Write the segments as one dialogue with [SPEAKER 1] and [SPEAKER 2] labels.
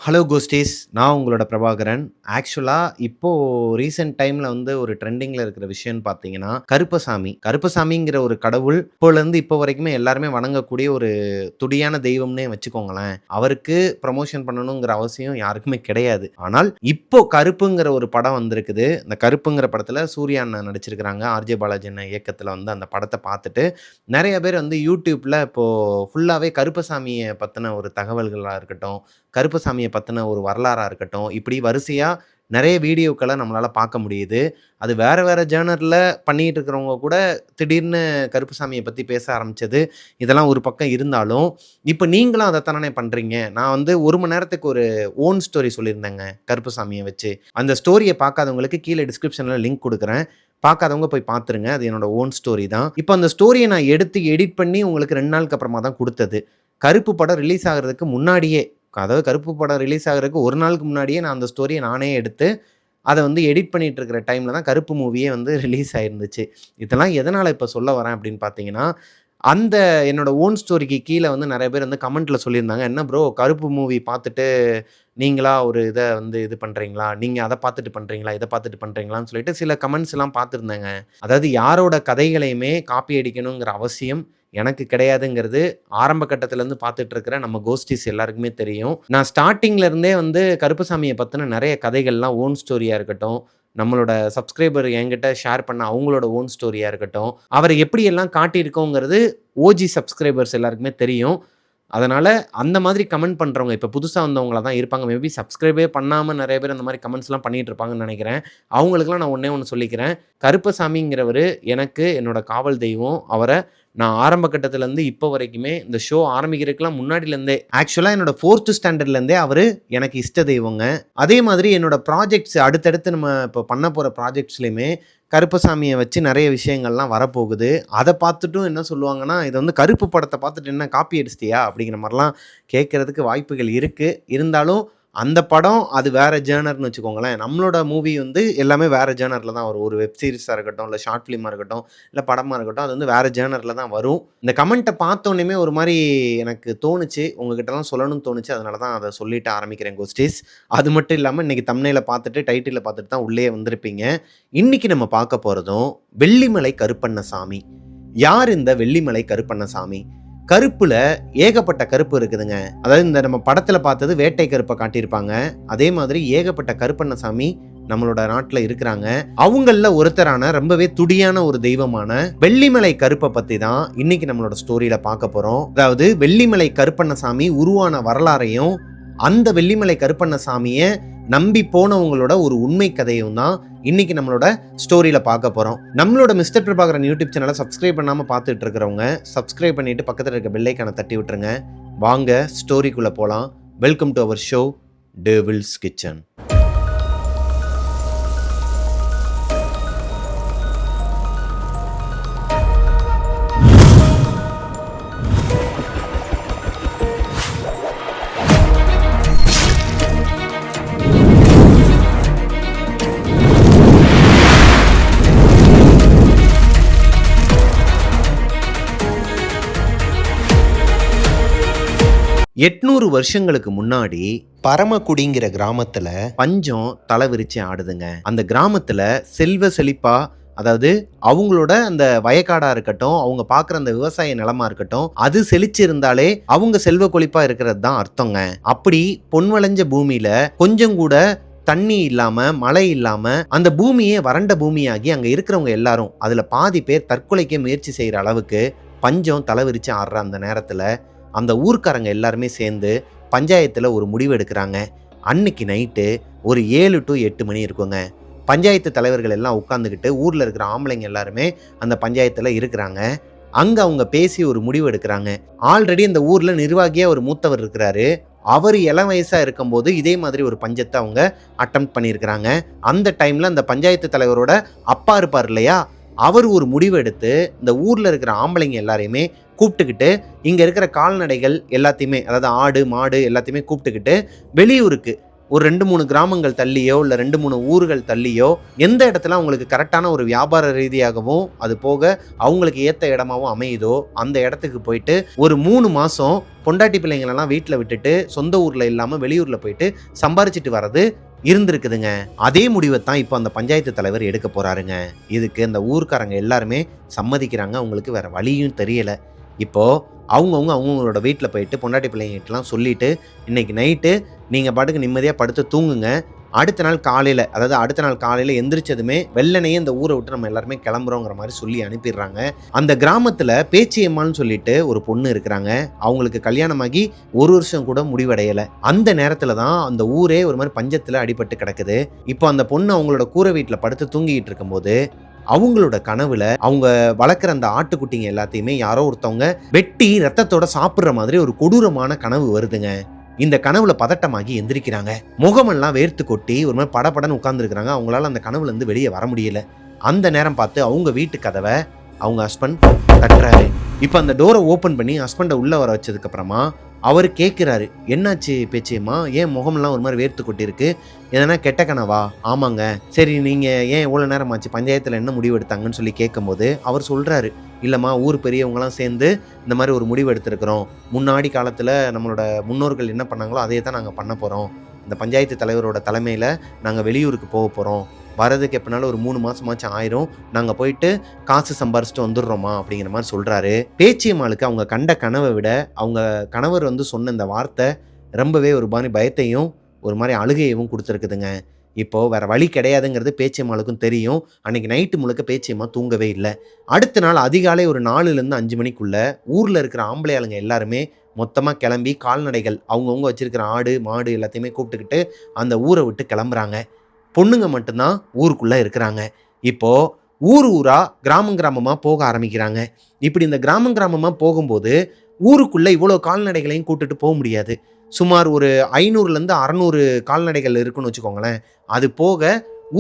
[SPEAKER 1] Hello கோஸ்டீஸ். நான் உங்களோட பிரபாகரன். ஆக்சுவலா இப்போ ரீசென்ட் டைம்ல வந்து ஒரு ட்ரெண்டிங்ல இருக்கிற விஷயம்னு பார்த்தீங்கன்னா, கருப்பசாமி. கருப்பசாமிங்கிற ஒரு கடவுள் இப்போலேருந்து இப்போ வரைக்குமே எல்லாருமே வணங்கக்கூடிய ஒரு துடியான தெய்வம்னே வச்சுக்கோங்களேன். அவருக்கு ப்ரமோஷன் பண்ணணுங்கிற அவசியம் யாருக்குமே கிடையாது. ஆனால் இப்போ கருப்புங்கிற ஒரு படம் வந்திருக்குது. இந்த கருப்புங்கிற படத்துல சூர்யா அண்ணன் நடிச்சிருக்கிறாங்க. ஆர்ஜே பாலாஜி அண்ணன் இயக்கத்துல வந்து அந்த படத்த பார்த்துட்டு, நெறைய பேர் வந்து YouTubeல இப்போ ஃபுல்லாவே கருப்பசாமிய பத்தின ஒரு தகவல்களா இருக்கட்டும், கருப்பசாமிய பத்தின ஒரு வரலாறா இருக்கட்டும், இப்படி வரிசையா நெறைய வீடியோக்கள நம்மளால பார்க்க முடியுது. அது வேற வேற ஜர்னல்ல பண்ணிட்டு இருக்கிறவங்க கூட திடீர்னு கருப்பசாமிய பத்தி பேச ஆரம்பிச்சது, இதெல்லாம் ஒரு பக்கம் இருந்தாலும், இப்ப நீங்களும் அதத்தானே பண்றீங்க. நான் வந்து 1 மணி நேரத்துக்கு ஒரு ஓன் ஸ்டோரி சொல்லியிருந்தேங்க, கருப்பசாமிய வச்சு. அந்த ஸ்டோரிய பார்க்காதவங்களுக்கு கீழ டிஸ்கிரிப்ஷன்ல லிங்க் குடுக்குறேன். பார்க்காதவங்க போய் பார்த்துருங்க. அது என்னோட ஓன் ஸ்டோரி தான். இப்ப அந்த ஸ்டோரிய நான் எடுத்து எடிட் பண்ணி உங்களுக்கு 2 நாளுக்கு அப்புறமா தான் குடுத்தது. கருப்பு படம் ரிலீஸ் ஆகுறதுக்கு முன்னாடியே, அதாவது கருப்பு படம் ரிலீஸ் ஆகுறதுக்கு 1 நாளுக்கு முன்னாடியே நான் அந்த ஸ்டோரிய நானே எடுத்து, அத வந்து எடிட் பண்ணிட்டு இருக்கிற டைம்ல தான் கருப்பு மூவியே வந்து ரிலீஸ் ஆயிருந்துச்சு. இதெல்லாம் எதனால இப்ப சொல்ல வரேன் அப்படின்னு பார்த்தீங்கன்னா, அந்த என்னோட ஓன் ஸ்டோரிக்கு கீழ வந்து நெறைய பேர் வந்து கமெண்ட்ல சொல்லியிருந்தாங்க. "என்ன ப்ரோ கருப்பு மூவி பார்த்துட்டு நீங்களா ஒரு இத வந்து இது பண்றீங்களா? நீங்க அத பார்த்துட்டு பண்றீங்களா? இத பார்த்துட்டு பண்றீங்களான்னு?" சொல்லிட்டு சில கமெண்ட்ஸ்லாம் பார்த்துருந்தேங்க. அதாவது யாரோட கதைகளையுமே காப்பி அடிக்கணுங்கிற அவசியம் எனக்கு கிடையாதுங்கிறது ஆரம்ப கட்டத்திலேருந்து பார்த்துட்டு இருக்கிற நம்ம கோஸ்டீஸ் எல்லாருக்குமே தெரியும். நான் ஸ்டார்ட்டிங்ல இருந்தே வந்து கருப்பசாமிய பத்தின நெறைய கதைகள்லாம் ஓன் ஸ்டோரியா இருக்கட்டும், நம்மளோட சப்ஸ்கிரைபர் என்கிட்ட ஷேர் பண்ண அவங்களோட ஓன் ஸ்டோரியா இருக்கட்டும், அவர எப்படியெல்லாம் காட்டியிருக்கோங்கிறது ஓஜி சப்ஸ்கிரைபர்ஸ் எல்லாருக்குமே தெரியும். அதனால அந்த மாதிரி கமெண்ட் பண்றவங்க, இப்ப புதுசா வந்தவங்களா தான் இருப்பாங்க. மேபி சப்ஸ்கிரைபே பண்ணாம நெறைய பேர் அந்த மாரி கமெண்ட்ஸ்லாம் பண்ணிட்டு இருப்பாங்கன்னு நெனைக்கிறேன். அவங்களுக்கெல்லாம் நான் ஒண்ணே ஒண்ணு சொல்லிக்கிறேன். கருப்பசாமிங்கிறவரு எனக்கு என்னோட காவல் தெய்வம். அவர நான் ஆரம்ப கட்டத்திலருந்து இப்போ வரைக்குமே இந்த ஷோ ஆரம்பிக்கிறதுக்குலாம் முன்னாடிலேருந்தே ஆக்சுவலா என்னோட 4த் ஸ்டாண்டர்ட்லேருந்தே அவரு எனக்கு இஷ்ட தெய்வங்க. அதே மாதிரி என்னோட ப்ராஜெக்ட்ஸ் அடுத்தடுத்து நம்ம இப்போ பண்ண போற ப்ராஜெக்ட்ஸ்லயுமே கருப்பசாமிய வச்சு நெறைய விஷயங்கள்லாம் வரப்போகுது. அத பார்த்துட்டும் என்ன சொல்லுவாங்கன்னா, "இத வந்து கருப்பு படத்த பார்த்துட்டு என்ன காப்பி அடிச்சிட்டியா?" அப்படிங்கிற மாரிலாம் கேட்கறதுக்கு வாய்ப்புகள் இருக்கு. இருந்தாலும் அந்த படம் அது வேற ஜர்னர்ன்னு வச்சுக்கோங்களேன். நம்மளோட மூவி வந்து எல்லாமே வேற ஜர்னர்ல தான் வரும். ஒரு வெப் சீரிஸா இருக்கட்டும், இல்ல ஷார்ட் ஃபிலிமா இருக்கட்டும், இல்ல படமா இருக்கட்டும், அது வந்து வேற ஜர்னர்ல தான் வரும். இந்த கமெண்ட்ட பார்த்தோனயுமே ஒரு மாரி எனக்கு தோணுச்சு. உங்ககிட்டலாம் சொல்லணும்னு தோணுச்சு. அதனால தான் அத சொல்லிட்டு ஆரம்பிக்கிறேன் கோஸ்டீஸ். அது மட்டும் இல்லாம இன்னைக்கு தம்ப்நெயில பார்த்துட்டு, டைட்டில பார்த்துட்டு தான் உள்ளயே வந்திருப்பீங்க. இன்னைக்கு நம்ம பார்க்க போறதும் வெள்ளிமலை கருப்பண்ணசாமி. யார் இந்த வெள்ளிமலை கருப்பண்ணசாமி? கருப்புல ஏகப்பட்ட கருப்பு இருக்குதுங்க. அதாவது இந்த நம்ம படத்துல பார்த்தது வேட்டை கருப்ப காட்டியிருப்பாங்க. அதே மாதிரி ஏகப்பட்ட கருப்பண்ணசாமி நம்மளோட நாட்டுல இருக்கிறாங்க. அவங்கள்ல ஒருத்தரான ரொம்பவே துடியான ஒரு தெய்வமான வெள்ளிமலை கருப்ப பத்தி தான் இன்னைக்கு நம்மளோட ஸ்டோரியில பார்க்க போறோம். அதாவது வெள்ளிமலை கருப்பண்ணசாமி உருவான வரலாறையும், அந்த வெள்ளிமலை கருப்பண்ணசாமிய நம்பி போனவங்களோட ஒரு உண்மை கதையும் தான் இன்னைக்கு நம்மளோட ஸ்டோரியில பார்க்க போறோம். நம்மளோட மிஸ்டர் பிரபாகரன் யூடியூப் சேனலை சப்ஸ்கிரைப் பண்ணாம பார்த்துட்டு இருக்கிறவங்க சப்ஸ்கிரைப் பண்ணிட்டு பக்கத்துல இருக்க பெல் ஐகானை தட்டி விட்டுருங்க. வாங்க ஸ்டோரிக்குள்ள போலாம். Welcome to our show devil's kitchen. 800 வருஷங்களுக்கு முன்னாடி பரமக்குடிங்கிற கிராமத்துல பஞ்சம் தலைவிரிச்சு ஆடுதுங்க. அந்த கிராமத்துல செல்வ செழிப்பா, அதாவது அவங்களோட அந்த வயக்காடா இருக்கட்டும், அவங்க பார்க்குற அந்த விவசாய நிலமா இருக்கட்டும், அது செழிச்சு இருந்தாலே அவங்க செல்வ கொழிப்பா இருக்கிறது தான் அர்த்தங்க. அப்படி பொன் விளைஞ்ச பூமியில கொஞ்சம் கூட தண்ணி இல்லாம, மழை இல்லாம அந்த பூமியே வறண்ட பூமியாகி அங்க இருக்கிறவங்க எல்லாரும் அதுல பாதி பேர் தற்கொலைக்கே முயற்சி செய்யற அளவுக்கு பஞ்சம் தலைவிரிச்சு ஆடுற அந்த நேரத்துல அந்த ஊர்க்காரங்க எல்லாருமே சேர்ந்து பஞ்சாயத்துல ஒரு முடிவு எடுக்கிறாங்க. அன்னைக்கு நைட்டு ஒரு 7 to 8 மணி இருக்குங்க. பஞ்சாயத்து தலைவர்கள் எல்லாம் உட்காந்துக்கிட்டு ஊர்ல இருக்கிற ஆம்பளைங்க எல்லாருமே அந்த பஞ்சாயத்துல இருக்கிறாங்க. அங்க அவங்க பேசி ஒரு முடிவு எடுக்கிறாங்க. ஆல்ரெடி இந்த ஊர்ல நிர்வாகியா ஒரு மூத்தவர் இருக்கிறாரு. அவர் இளம் வயசா இருக்கும்போது இதே மாதிரி ஒரு பஞ்சத்தை அவங்க அட்டெம்ப்ட் பண்ணியிருக்கிறாங்க. அந்த டைம்ல அந்த பஞ்சாயத்து தலைவரோட அப்பா இருப்பார் இல்லையா, அவர் ஒரு முடிவு எடுத்து இந்த ஊர்ல இருக்கிற ஆம்பளைங்க எல்லாரையுமே கூப்பிட்டுக்கிட்டு இங்க இருக்கிற கால்நடைகள் எல்லாத்தையுமே, அதாவது ஆடு மாடு எல்லாத்தையுமே கூப்பிட்டுக்கிட்டு வெளியூருக்கு ஒரு 2-3 கிராமங்கள் தள்ளியோ இல்ல 2-3 ஊர்கள் தள்ளியோ எந்த இடத்துல அவங்களுக்கு கரெக்டான ஒரு வியாபார ரீதியாகவும் அது போக அவங்களுக்கு ஏத்த இடமாவும் அமையுதோ அந்த இடத்துக்கு போயிட்டு ஒரு 3 மாசம் பொண்டாட்டி பிள்ளைங்களெல்லாம் வீட்டில் விட்டுட்டு சொந்த ஊர்ல இல்லாம வெளியூர்ல போயிட்டு சம்பாரிச்சிட்டு வர்றது இருந்திருக்குதுங்க. அதே முடிவை தான் இப்போ அந்த பஞ்சாயத்து தலைவர் எடுக்க போறாருங்க. இதுக்கு இந்த ஊர்க்காரங்க எல்லாருமே சம்மதிக்கிறாங்க. அவங்களுக்கு வேற வழியும் தெரியல. இப்போ அவங்கவுங்களோட வீட்டில் போயிட்டு பொண்டாட்டி பிள்ளைங்கிட்டலாம் சொல்லிட்டு இன்னைக்கு நைட்டு நீங்கள் பாட்டுக்கு நிம்மதியாக படுத்து தூங்குங்க. அடுத்த நாள் காலையில் எந்திரிச்சதுமே வெள்ளனையே இந்த ஊரை விட்டு நம்ம எல்லாருமே கிளம்புறோங்கிற மாதிரி சொல்லி அனுப்பிடுறாங்க. அந்த கிராமத்தில் பேச்சியம்மான்னு சொல்லிட்டு ஒரு பொண்ணு இருக்கிறாங்க. அவங்களுக்கு கல்யாணமாகி 1 வருஷம் கூட முடிவடையலை. அந்த நேரத்தில் தான் அந்த ஊரே ஒரு மாதிரி பஞ்சத்தில் அடிபட்டு கிடக்குது. இப்போ அந்த பொண்ணு அவங்களோட கூரை வீட்டில் படுத்து தூங்கிட்டு இருக்கும்போது அவங்களோட கனவுல அவங்க வளர்க்குற அந்த ஆட்டுக்குட்டிங்க எல்லாத்தையுமே யாரோ ஒருத்தவங்க வெட்டி ரத்தத்தோட சாப்பிட்ற மாதிரி ஒரு கொடூரமான கனவு வருதுங்க. இந்த கனவுல பதட்டமாகி எந்திரிக்கிறாங்க. முகமெல்லாம் வேர்த்து கொட்டி ஒரு மாதிரி படபடன்னு உட்கார்ந்துருக்கிறாங்க. அவங்களால அந்த கனவுல இருந்து வெளியே வர முடியல. அந்த நேரம் பார்த்து அவங்க வீட்டு கதவை அவங்க ஹஸ்பண்ட் தட்டுறாரு. இப்போ அந்த டோரை ஓப்பன் பண்ணி ஹஸ்பண்டை உள்ள வர வச்சதுக்கு அப்புறமா அவர் கேட்குறாரு, என்னாச்சு பேச்சியம்மா, ஏன் முகமெல்லாம் ஒரு மாதிரி வேர்த்து கொட்டிருக்கு, எதனா கெட்ட கனவா? ஆமாங்க. சரி நீங்கள் ஏன் இவ்வளோ நேரம் ஆச்சு, பஞ்சாயத்தில் என்ன முடிவு எடுத்தாங்கன்னு சொல்லி கேட்கும்போது அவர் சொல்கிறாரு, இல்லைம்மா ஊர் பெரியவங்களாம் சேர்ந்து இந்த மாதிரி ஒரு முடிவு எடுத்திருக்கிறோம். முன்னாடி காலத்தில் நம்மளோட முன்னோர்கள் என்ன பண்ணாங்களோ அதே தான் நாங்கள் பண்ண போகிறோம். இந்த பஞ்சாயத்து தலைவரோட தலைமையில் நாங்கள் வெளியூருக்கு போக போகிறோம். வரதுக்கு எப்படினாலும் ஒரு 3 மாதமாச்சும் ஆயிரும். நாங்கள் போயிட்டு காசு சம்பாரிச்சிட்டு வந்துடுறோமா அப்படிங்கிற மாதிரி சொல்கிறாரு. பேச்சியம்மாளுக்கு அவங்க கண்ட கனவை விட அவங்க கணவர் சொன்ன இந்த வார்த்தை ரொம்பவே ஒரு மாதிரி பயத்தையும் ஒரு மாதிரி அழுகையவும் கொடுத்துருக்குதுங்க. இப்போது வேறு வழி கிடையாதுங்கிறது பேச்சியம்மாளுக்கும் தெரியும். அன்றைக்கி நைட்டு முழுக்க பேச்சியம்மா தூங்கவே இல்லை. அடுத்த நாள் அதிகாலை ஒரு 4லேருந்து 5 மணிக்குள்ளே ஊரில் இருக்கிற ஆம்பளை ஆளுங்க எல்லாருமே மொத்தமாக கிளம்பி கால்நடைகள் அவங்கவுங்க வச்சுருக்கிற ஆடு மாடு எல்லாத்தையுமே கூப்பிட்டுக்கிட்டு அந்த ஊரை விட்டு கிளம்புறாங்க. பொண்ணுங்க மட்டும்தான் ஊருக்குள்ளே இருக்கிறாங்க. இப்போது ஊராக கிராமமாக போக ஆரம்பிக்கிறாங்க. இப்படி இந்த கிராமமாக போகும்போது ஊருக்குள்ளே இவ்வளோ கால்நடைகளையும் கூப்பிட்டுட்டு போக முடியாது. சுமார் ஒரு 500லேருந்து 600 கால்நடைகள் இருக்குன்னு வச்சுக்கோங்களேன். அது போக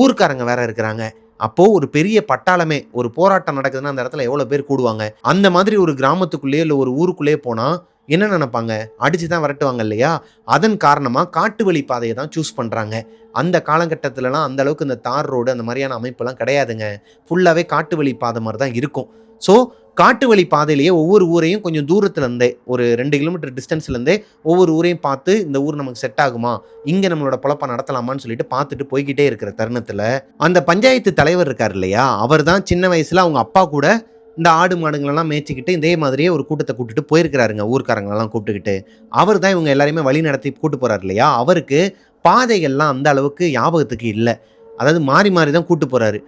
[SPEAKER 1] ஊர்க்காரங்க வேற இருக்கிறாங்க. அப்போது ஒரு பெரிய பட்டாளமே ஒரு போராட்டம் நடக்குதுன்னா அந்த இடத்துல எவ்வளோ பேர் கூடுவாங்க. அந்த மாதிரி ஒரு கிராமத்துக்குள்ளேயே இல்லை ஒரு ஊருக்குள்ளேயே போனால் என்ன நினைப்பாங்க, அடிச்சு தான் விரட்டுவாங்க இல்லையா? அதன் காரணமாக காட்டு வழி பாதையை தான் சூஸ் பண்ணுறாங்க. அந்த காலகட்டத்திலலாம் அந்த அளவுக்கு இந்த தார் ரோடு அந்த மாதிரியான அமைப்பெல்லாம் கிடையாதுங்க. ஃபுல்லாகவே காட்டு வழி பாதை மாதிரி தான் இருக்கும். ஸோ காட்டு வழி பாதையிலேயே ஒவ்வொரு ஊரையும் கொஞ்சம் தூரத்துலேருந்தே ஒரு 2 கிலோமீட்டர் டிஸ்டன்ஸ்லேருந்தே ஒவ்வொரு ஊரையும் பார்த்து இந்த ஊர் நமக்கு செட் ஆகுமா, இங்கே நம்மளோட பொழப்பை நடத்தலாமான்னு சொல்லிட்டு பார்த்துட்டு போய்கிட்டே இருக்கிற தருணத்தில் அந்த பஞ்சாயத்து தலைவர் இருக்கார் இல்லையா, அவர் தான் சின்ன வயசில் அவங்க அப்பா கூட இந்த ஆடு மாடுங்களெல்லாம் மேய்ச்சிக்கிட்டு இதே மாதிரியே ஒரு கூட்டத்தை கூப்பிட்டுட்டு போயிருக்கிறாருங்க. ஊர்க்காரங்களெல்லாம் கூப்பிட்டுக்கிட்டு அவர் தான் இவங்க எல்லாரையுமே வழி நடத்தி கூட்டு போகிறார் இல்லையா. அவருக்கு பாதைகள்லாம் அந்த அளவுக்கு ஞாபகத்துக்கு இல்லை. அதாவது மாறி மாறி தான் கூட்டு போகிறாரு.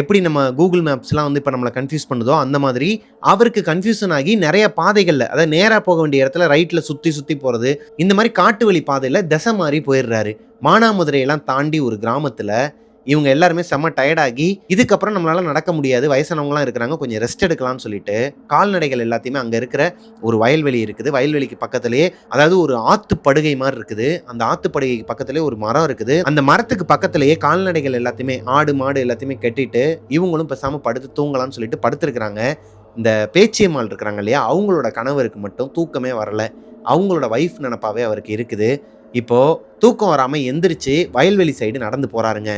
[SPEAKER 1] எப்படி நம்ம கூகுள் மேப்ஸ்லாம் இப்போ நம்மளை கன்ஃபியூஸ் பண்ணுதோ அந்த மாதிரி அவருக்கு கன்ஃபியூஷன் ஆகி நிறைய பாதைகளில், அதாவது நேராக போக வேண்டிய இடத்துல ரைட்டில் சுற்றி போகிறது, இந்த மாதிரி காட்டு வழி பாதையில் திசை மாறி போயிடுறாரு. மானாமதுரையெல்லாம் தாண்டி ஒரு கிராமத்தில் இவங்க எல்லாருமே செம்ம டயர்டாகி இதுக்கப்புறம் நம்மளால நடக்க முடியாது, வயசானவங்களாம் இருக்கிறாங்க, கொஞ்சம் ரெஸ்ட் எடுக்கலாம்னு சொல்லிட்டு கால்நடைகள் எல்லாத்தையுமே அங்கே இருக்கிற ஒரு வயல்வெளி இருக்குது. வயல்வெளிக்கு பக்கத்துலேயே அதாவது ஒரு ஆத்துப்படுகை மாதிரி இருக்குது. அந்த ஆத்துப்படுகைக்கு பக்கத்துலேயே ஒரு மரம் இருக்குது. அந்த மரத்துக்கு பக்கத்துலேயே கால்நடைகள் எல்லாத்தையுமே ஆடு மாடு எல்லாத்தையுமே கட்டிட்டு இவங்களும் பேசாமல் படுத்து தூங்கலாம்னு சொல்லிட்டு படுத்துருக்குறாங்க. இந்த பேச்சியம்மாள் இருக்கிறாங்க இல்லையா, அவங்களோட கணவருக்கு மட்டும் தூக்கமே வரல. அவங்களோட வைஃப் நினப்பாவே அவருக்கு இருக்குது. இப்போது தூக்கம் வராமல் எந்திரிச்சு வயல்வெளி சைடு நடந்து போகிறாருங்க.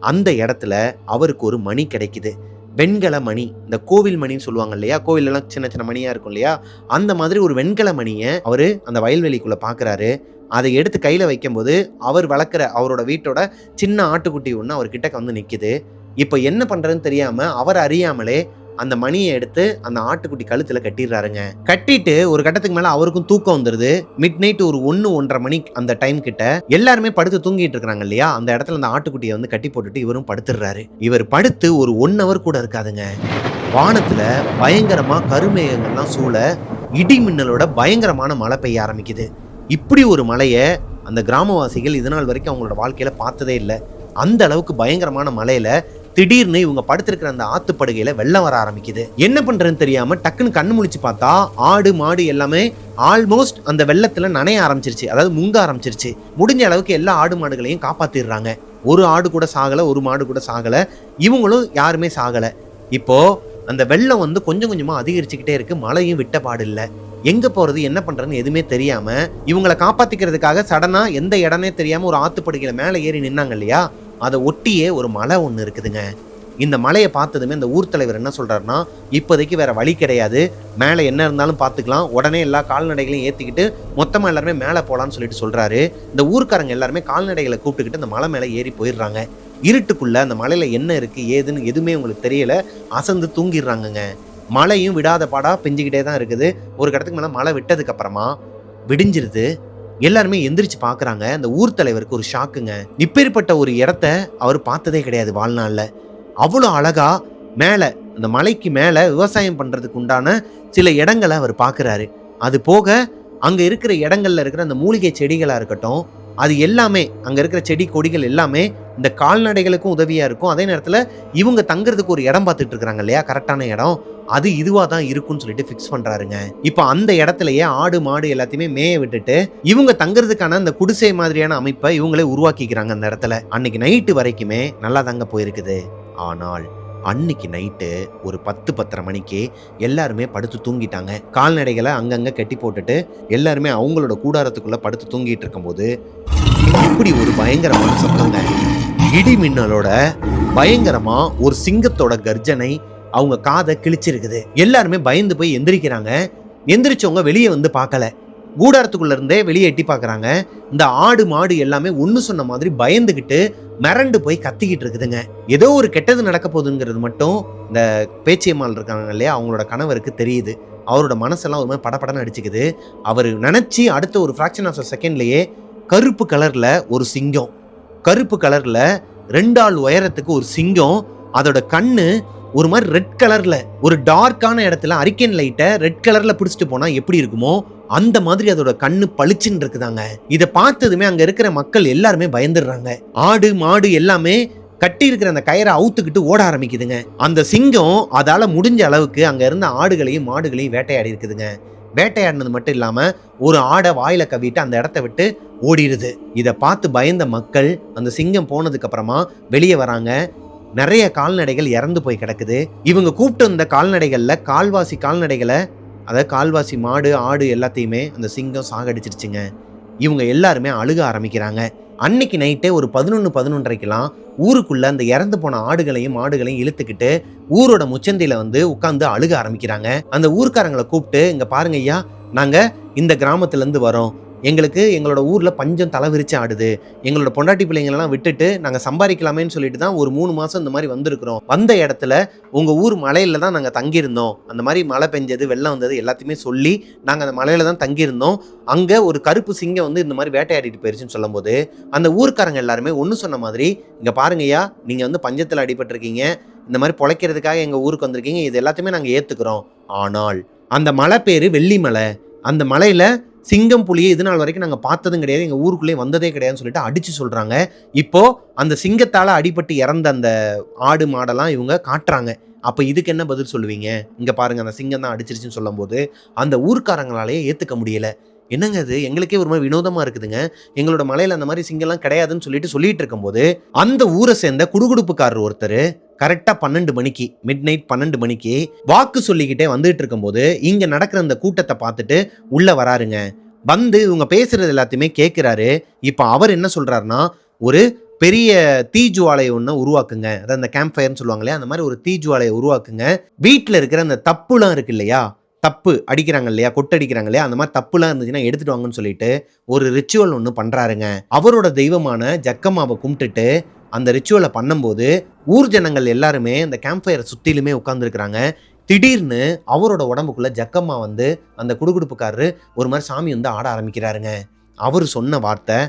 [SPEAKER 1] அந்த இடத்துல அவருக்கு ஒரு மணி கிடைக்குது. வெண்கல மணி, இந்த கோவில் மணின்னு சொல்லுவாங்க இல்லையா, கோவிலெல்லாம் சின்ன சின்ன மணியாக இருக்கும் இல்லையா, அந்த மாதிரி ஒரு வெண்கல மணியை அவர் அந்த வயல்வெளிக்குள்ளே பார்க்குறாரு. அதை எடுத்து கையில் வைக்கும்போது அவர் வளர்க்குற அவரோட வீட்டோட சின்ன ஆட்டுக்குட்டி ஒன்று அவர் கிட்டக்க வந்து நிற்கிது. இப்போ என்ன பண்ணுறதுன்னு தெரியாமல் அவர் அறியாமலே அந்த மணியை எடுத்து அந்த ஆட்டுக்குட்டி கழுத்தில் கட்டிடுறாருங்க. கட்டிட்டு ஒரு கட்டத்துக்கு மேலே அவருக்கும் தூக்கம் வந்துடுது. மிட் நைட் ஒரு 1-1:30 மணி அந்த டைம் கிட்ட எல்லாருமே படுத்து தூங்கிட்டு இருக்கிறாங்க இல்லையா, அந்த இடத்துல அந்த ஆட்டுக்குட்டியை கட்டி போட்டுட்டு இவரும் படுத்துடுறாரு. இவர் படுத்து ஒரு 1 hour கூட இருக்காதுங்க. வானத்துல பயங்கரமா கருமேகங்கள்லாம் சூழ இடி மின்னலோட பயங்கரமான மழை பெய்ய ஆரம்பிக்குது. இப்படி ஒரு மழையை அந்த கிராமவாசிகள் இதனால் வரைக்கும் அவங்களோட வாழ்க்கையில பார்த்ததே இல்லை. அந்த அளவுக்கு பயங்கரமான மழையில திடீர்னு இவங்க படுத்திருக்கிற அந்த ஆத்துப்படுகையில வெள்ளம் வர ஆரம்பிக்குது. என்ன பண்றதுன்னு தெரியாம டக்குன்னு கண்ணு முழிச்சு பார்த்தா ஆடு மாடு எல்லாமே ஆல்மோஸ்ட் அந்த வெள்ளத்துல நனைய ஆரம்பிச்சிருச்சு, அதாவது முங்க ஆரம்பிச்சிருச்சு. முடிஞ்ச அளவுக்கு எல்லா ஆடு மாடுகளையும் காப்பாத்திடுறாங்க. ஒரு ஆடு கூட சாகல, ஒரு மாடு கூட சாகல, இவங்களும் யாருமே சாகல. இப்போ அந்த வெள்ளம் வந்து கொஞ்சம் கொஞ்சமா அதிகரிச்சுக்கிட்டே இருக்கு. மழையும் விட்ட பாடு இல்ல. எங்க போறது என்ன பண்றதுன்னு எதுவுமே தெரியாம இவங்களை காப்பாத்திக்கிறதுக்காக சடனா எந்த இடம்னே தெரியாம ஒரு ஆத்துப்படுகையில மேல ஏறி நின்னாங்க இல்லையா, அதை ஒட்டியே ஒரு மலை ஒண்ணு இருக்குதுங்க. இந்த மலையை பார்த்ததுமே இந்த ஊர் தலைவர் என்ன சொல்றாருன்னா, இப்போதைக்கு வேற வழி கிடையாது, மேலே என்ன இருந்தாலும் பார்த்துக்கலாம், உடனே எல்லா கால்நடைகளையும் ஏற்றிக்கிட்டு மொத்தமாக எல்லாருமே மேலே போகலான்னு சொல்லிட்டு சொல்றாரு. இந்த ஊர்க்காரங்க எல்லாருமே கால்நடைகளை கூப்பிட்டுக்கிட்டு அந்த மலை மேலே ஏறி போயிடுறாங்க. இருட்டுக்குள்ள அந்த மலையில என்ன இருக்கு ஏதுன்னு எதுவுமே உங்களுக்கு தெரியல, அசந்து தூங்கிடுறாங்கங்க. மழையும் விடாத பாடா பெஞ்சுக்கிட்டே தான் இருக்குது. ஒரு கடத்துக்கு மேலே மழை விட்டதுக்கு அப்புறமா விடிஞ்சிருது. எல்லாருமே எந்திரிச்சு பாக்குறாங்க. அந்த ஊர் தலைவருக்கு ஒரு ஷாக்குங்க. இப்பேற்பட்ட ஒரு இடத்த அவர் பார்த்ததே கிடையாது வாழ்நாள்ல. அவ்வளோ அழகா மேல அந்த மலைக்கு மேல விவசாயம் பண்றதுக்கு உண்டான சில இடங்களை அவர் பார்க்குறாரு. அது போக அங்க இருக்கிற இடங்கள்ல இருக்கிற அந்த மூலிகை செடிகளா இருக்கட்டும், அது எல்லாமே அங்க இருக்கிற செடி கொடிகள் எல்லாமே இந்த கால்நடைகளுக்கும் உதவியா இருக்கும். அதே நேரத்துல இவங்க தங்குறதுக்கு ஒரு இடம் பார்த்துட்டு இருக்கிறாங்க இல்லையா, கரெக்டான இடம், அது இதுவா தான் இருக்கும்னு சொல்லிட்டு ஃபிக்ஸ் பண்றாருங்க. இப்போ அந்த இடத்துலயே ஆடு மாடு எல்லாத்தையுமே மேய விட்டுட்டு இவங்க தங்குறதுக்கான அந்த குடிசை மாதிரியான அமைப்பை இவங்களே உருவாக்கிக்கிறாங்க அந்த இடத்துல. அன்னைக்கு நைட்டு வரைக்குமே நல்லா தாங்க போயிருக்குது. ஆனால் அன்னைக்கு நைட்டு ஒரு 10-10:30 மணிக்கு எல்லாருமே படுத்து தூங்கிட்டாங்க. கால்நடைகளை அங்கங்க கட்டி போட்டுட்டு எல்லாருமே அவங்களோட கூடாரத்துக்குள்ள படுத்து தூங்கிட்டு இருக்கும்போது இப்படி ஒரு பயங்கரமான சத்தங்க, இடி மின்னலோட பயங்கரமா ஒரு சிங்கத்தோட கர்ஜனை அவங்க காதை கிழிச்சிருக்குது. எல்லாருமே பயந்து போய் எந்திரிக்கிறாங்க. எந்திரிச்சவங்க வெளியே வந்து பார்க்கல, கூடாரத்துக்குள்ள இருந்தே வெளியே எட்டி பார்க்கறாங்க. இந்த ஆடு மாடு எல்லாமே ஒண்ணு சொன்ன மாதிரி பயந்துகிட்டு மிரண்டு போய் கத்திக்கிட்டு இருக்குதுங்க. ஏதோ ஒரு கெட்டது நடக்க போகுதுங்கிறது மட்டும் இந்த பேச்சியம்மாள் இருக்காங்க இல்லையா, அவங்களோட கணவருக்கு தெரியுது. அவரோட மனசெல்லாம் ஒரு மாதிரி படப்படன்னு அடிச்சுக்குது. அவர் நினைச்சு அடுத்த ஒரு ஃபிராக்ஷன் ஆஃப் செகண்ட்லயே கருப்பு கலர்ல ஒரு சிங்கம், கருப்பு கலர்ல 2 ஆள் உயரத்துக்கு ஒரு சிங்கம், அதோட கண்ணு ஒரு மாதிரி ரெட் கலர்ல, ஒரு டார்க்கான இடத்துல அரிக்கன் லைட்டை ரெட் கலர்ல பிடிச்சிட்டு போனா எப்படி இருக்குமோ அந்த மாதிரி அதோட கண்ணு பளிச்சுன்னு இருக்குதாங்க. இதை பார்த்ததுமே அங்க இருக்கிற மக்கள் எல்லாருமே பயந்துடுறாங்க. ஆடு மாடு எல்லாமே கட்டி இருக்கிற அந்த கயிறை அவுத்துக்கிட்டு ஓட ஆரம்பிக்குதுங்க. அந்த சிங்கம் அதால முடிஞ்ச அளவுக்கு அங்க இருந்த ஆடுகளையும் மாடுகளையும் வேட்டையாடி இருக்குதுங்க. வேட்டையாடினது மட்டும் இல்லாம ஒரு ஆடை வாயில கவிட்டு அந்த இடத்த விட்டு ஓடிடுது. இதை பார்த்து பயந்த மக்கள் அந்த சிங்கம் போனதுக்கு அப்புறமா வெளியே வராங்க. நிறைய கால்நடைகள் இறந்து போய் கிடக்குது. இவங்க கூப்பிட்டு வந்த கால்நடைகள்ல கால்வாசி கால்நடைகளை, அதாவது கால்வாசி மாடு ஆடு எல்லாத்தையுமே அந்த சிங்கம் சாகடிச்சிருச்சுங்க. இவங்க எல்லாருமே அழுக ஆரம்பிக்கிறாங்க. அன்னைக்கு நைட்டே ஒரு 11-11:30க்கெல்லாம் ஊருக்குள்ள அந்த இறந்து போன ஆடுகளையும் மாடுகளையும் இழுத்துக்கிட்டு ஊரோட முச்சந்தில வந்து உட்கார்ந்து அழுக ஆரம்பிக்கிறாங்க. அந்த ஊர்க்காரங்களை கூப்பிட்டு, இங்க பாருங்க ஐயா, நாங்க இந்த கிராமத்துல இருந்து வரோம், எங்களுக்கு எங்களோட ஊர்ல பஞ்சம் தலை விரிச்சு ஆடுது, எங்களோட பொண்டாட்டி பிள்ளைங்களெல்லாம் விட்டுட்டு நாங்க சம்பாதிக்கலாமேன்னு சொல்லிட்டு தான் ஒரு 3 மாசம் இந்த மாதிரி வந்திருக்கிறோம். வந்த இடத்துல உங்க ஊர் மலையில தான் நாங்க தங்கியிருந்தோம். அந்த மாதிரி மழை பெஞ்சது வெள்ளம் வந்தது எல்லாத்தையுமே சொல்லி நாங்க அந்த மலையில தான் தங்கியிருந்தோம். அங்க ஒரு கருப்பு சிங்கம் வந்து இந்த மாதிரி வேட்டையாடிட்டு போயிருச்சுன்னு சொல்லும் போது அந்த ஊர்க்காரங்க எல்லாருமே ஒண்ணு சொன்ன மாதிரி, இங்க பாருங்கய்யா, நீங்க வந்து பஞ்சத்துல அடிபட்டிருக்கீங்க, இந்த மாதிரி பொழைக்கிறதுக்காக எங்க ஊருக்கு வந்திருக்கீங்க, இது எல்லாத்தையுமே நாங்க ஏத்துக்கிறோம். ஆனால் அந்த மலை பேரு வெள்ளி மலை. அந்த மலையில சிங்கம் புலியை இது நாள் வரைக்கும் நாங்கள் பார்த்ததும் கிடையாது, எங்கள் ஊருக்குள்ளே வந்ததே கிடையாதுன்னு சொல்லிட்டு அடிச்சு சொல்கிறாங்க. இப்போ அந்த சிங்கத்தால் அடிபட்டு இறந்த அந்த ஆடு மாடெல்லாம் இவங்க காட்டுறாங்க. அப்போ இதுக்கு என்ன பதில் சொல்லுவீங்க? இங்கே பாருங்க, அந்த சிங்கம் தான் அடிச்சிருச்சுன்னு சொல்லும் போது அந்த ஊர்க்காரங்களாலேயே ஏற்றுக்க முடியல. என்னங்க அது, எங்களுக்கே ஒரு மாதிரி வினோதமாக இருக்குதுங்க, எங்களோட மலையில் அந்த மாதிரி சிங்கம்லாம் கிடையாதுன்னு சொல்லிட்டு இருக்கும்போது அந்த ஊரை சேர்ந்த குடுகுடுப்புக்காரர் ஒருத்தர் கரெக்டாக 12 மணிக்கு, மிட் நைட் 12 மணிக்கு வாக்கு சொல்லிக்கிட்டே வந்துட்டு இருக்கும்போது இங்க நடக்கிற அந்த கூட்டத்தை பார்த்துட்டு உள்ள வராருங்க. வந்து இவங்க பேசுறது எல்லாத்தையுமே கேட்கிறாரு. இப்போ அவர் என்ன சொல்றாருன்னா, ஒரு பெரிய தீஜுவாலையை ஒன்று உருவாக்குங்க, அதாவது அந்த கேம்ப் ஃபயர்னு சொல்லுவாங்க இல்லையா, அந்த மாதிரி ஒரு தீஜுவாலையை உருவாக்குங்க. வீட்டில் இருக்கிற அந்த தப்புலாம் இருக்கு இல்லையா, தப்பு அடிக்கிறாங்க இல்லையா, கொட்டடிக்கிறாங்க இல்லையா, அந்த மாதிரி தப்புலாம் இருந்துச்சுன்னா எடுத்துட்டு வாங்கன்னு சொல்லிட்டு ஒரு ரிச்சுவல் ஒன்று பண்றாருங்க. அவரோட தெய்வமான ஜக்கம்மாவை கும்பிட்டுட்டு அந்த ரிச்சுவலை பண்ணும்போது ஊர் ஜனங்கள் எல்லாருமே அந்த கேம்ப் ஃபயரை சுற்றிலுமே உட்காந்துருக்குறாங்க. திடீர்னு அவரோட உடம்புக்குள்ள ஜக்கம்மா வந்து அந்த குடுகுடுப்புக்காரரு ஒரு மாதிரி சாமி வந்து ஆட ஆரம்பிக்கிறாருங்க. அவர் சொன்ன வார்த்தை,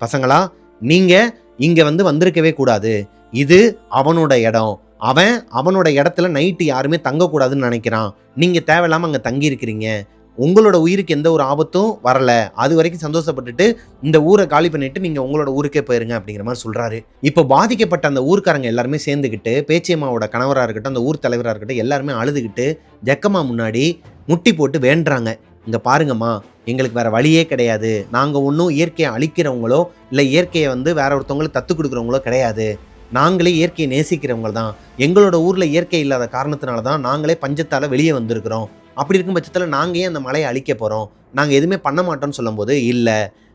[SPEAKER 1] பசங்களா, நீங்க இங்க வந்து வந்திருக்கவே கூடாது, இது அவனோட இடம், அவனோட இடத்துல நைட்டு யாருமே தங்கக்கூடாதுன்னு நினைக்கிறான், நீங்க தேவையில்லாம அங்க தங்கி இருக்கிறீங்க, உங்களோட உயிருக்கு எந்த ஒரு ஆபத்தும் வரல, அது வரைக்கும் சந்தோஷப்பட்டுட்டு இந்த ஊரை காலி பண்ணிட்டு நீங்க உங்களோட ஊருக்கே போயிருங்க அப்படிங்கிற மாதிரி சொல்றாரு. இப்போ பாதிக்கப்பட்ட அந்த ஊர்க்காரங்க எல்லாருமே சேர்ந்துக்கிட்டு, பேச்சியம்மாவோட கணவராக இருக்கட்டும், அந்த ஊர் தலைவராக இருக்கட்டும், எல்லாருமே அழுதுகிட்டு ஜக்கம்மா முன்னாடி முட்டி போட்டு வேண்டுறாங்க. இங்க பாருங்கம்மா, எங்களுக்கு வேற வழியே கிடையாது, நாங்க ஒன்றும் இயற்கையை அழிக்கிறவங்களோ இல்லை இயற்கையை வந்து வேற ஒருத்தவங்களுக்கு தத்து கொடுக்குறவங்களோ கிடையாது, நாங்களே இயற்கையை நேசிக்கிறவங்க தான். எங்களோட ஊர்ல இயற்கை இல்லாத காரணத்தினால தான் நாங்களே பஞ்சத்தால வெளியே வந்திருக்கிறோம். அப்படி இருக்கும் பட்சத்துல நாங்க ஏன் அந்த மலையை அழிக்க போறோம்? நாங்க எதுவுமே பண்ண மாட்டோம்னு சொல்லும்போது, இல்ல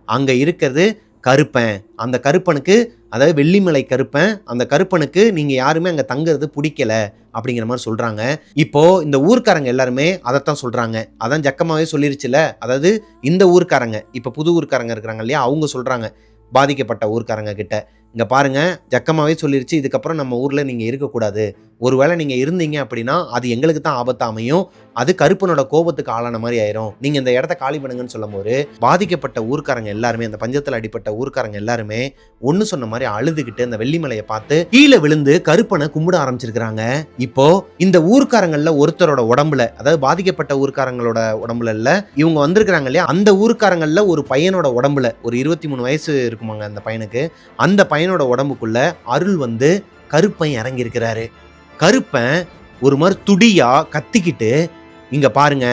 [SPEAKER 1] அங்க இருக்கிறது கருப்பன். அந்த கருப்பனுக்கு, அதாவது வெள்ளிமலை கருப்பன், அந்த கருப்பனுக்கு நீங்க யாருமே அங்க தங்குறது பிடிக்கல அப்படிங்கிற மாதிரி சொல்றாங்க. இப்போ இந்த ஊர்க்காரங்க எல்லாருமே அதைத்தான் சொல்றாங்க. அதான் ஜக்கமாவே சொல்லிருச்சுல. அதாவது இந்த ஊர்க்காரங்க, இப்ப புது ஊர்க்காரங்க இருக்கிறாங்க இல்லையா, அவங்க சொல்றாங்க பாதிக்கப்பட்ட ஊர்க்காரங்க கிட்ட, இங்க பாருங்க ஜக்கமாவே சொல்லிருச்சு, இதுக்கப்புறம் நம்ம ஊர்ல நீங்க இருக்கக்கூடாது. ஒருவேளை நீங்க இருந்தீங்க அப்படின்னா அது எங்களுக்கு தான் ஆபத்தா அமையும். அது கருப்பனோட கோபத்துக்கு ஆளான மாதிரி ஆயிரும். நீங்க இந்த இடத்த காலி பண்ணுங்கன்னு சொல்லும்போது பாதிக்கப்பட்ட ஊர்க்காரங்க எல்லாருமே, அந்த பஞ்சத்தில் அடிப்பட்ட ஊர்க்காரங்க எல்லாருமே ஒன்னு சொன்ன மாதிரி அழுதுகிட்டு அந்த வெள்ளிமலையை பார்த்து கீழே விழுந்து கருப்பனை கும்பிட ஆரம்பிச்சிருக்கிறாங்க. இப்போ இந்த ஊர்க்காரங்கள்ல ஒருத்தரோட உடம்புல, அதாவது பாதிக்கப்பட்ட ஊர்க்காரங்களோட உடம்புல இல்ல, இவங்க வந்திருக்கிறாங்க இல்லையா, அந்த ஊர்க்காரங்கள்ல ஒரு பையனோட உடம்புல, ஒரு 23 வயசு இருக்குமாங்க அந்த பையனுக்கு, அந்த பையனோட உடம்புக்குள்ள அருள் வந்து கருப்பன் இறங்கி இருக்கிறாரு. கருப்பன் ஒரு மாதிரி துடியா கத்திக்கிட்டு, இங்க பாருங்க,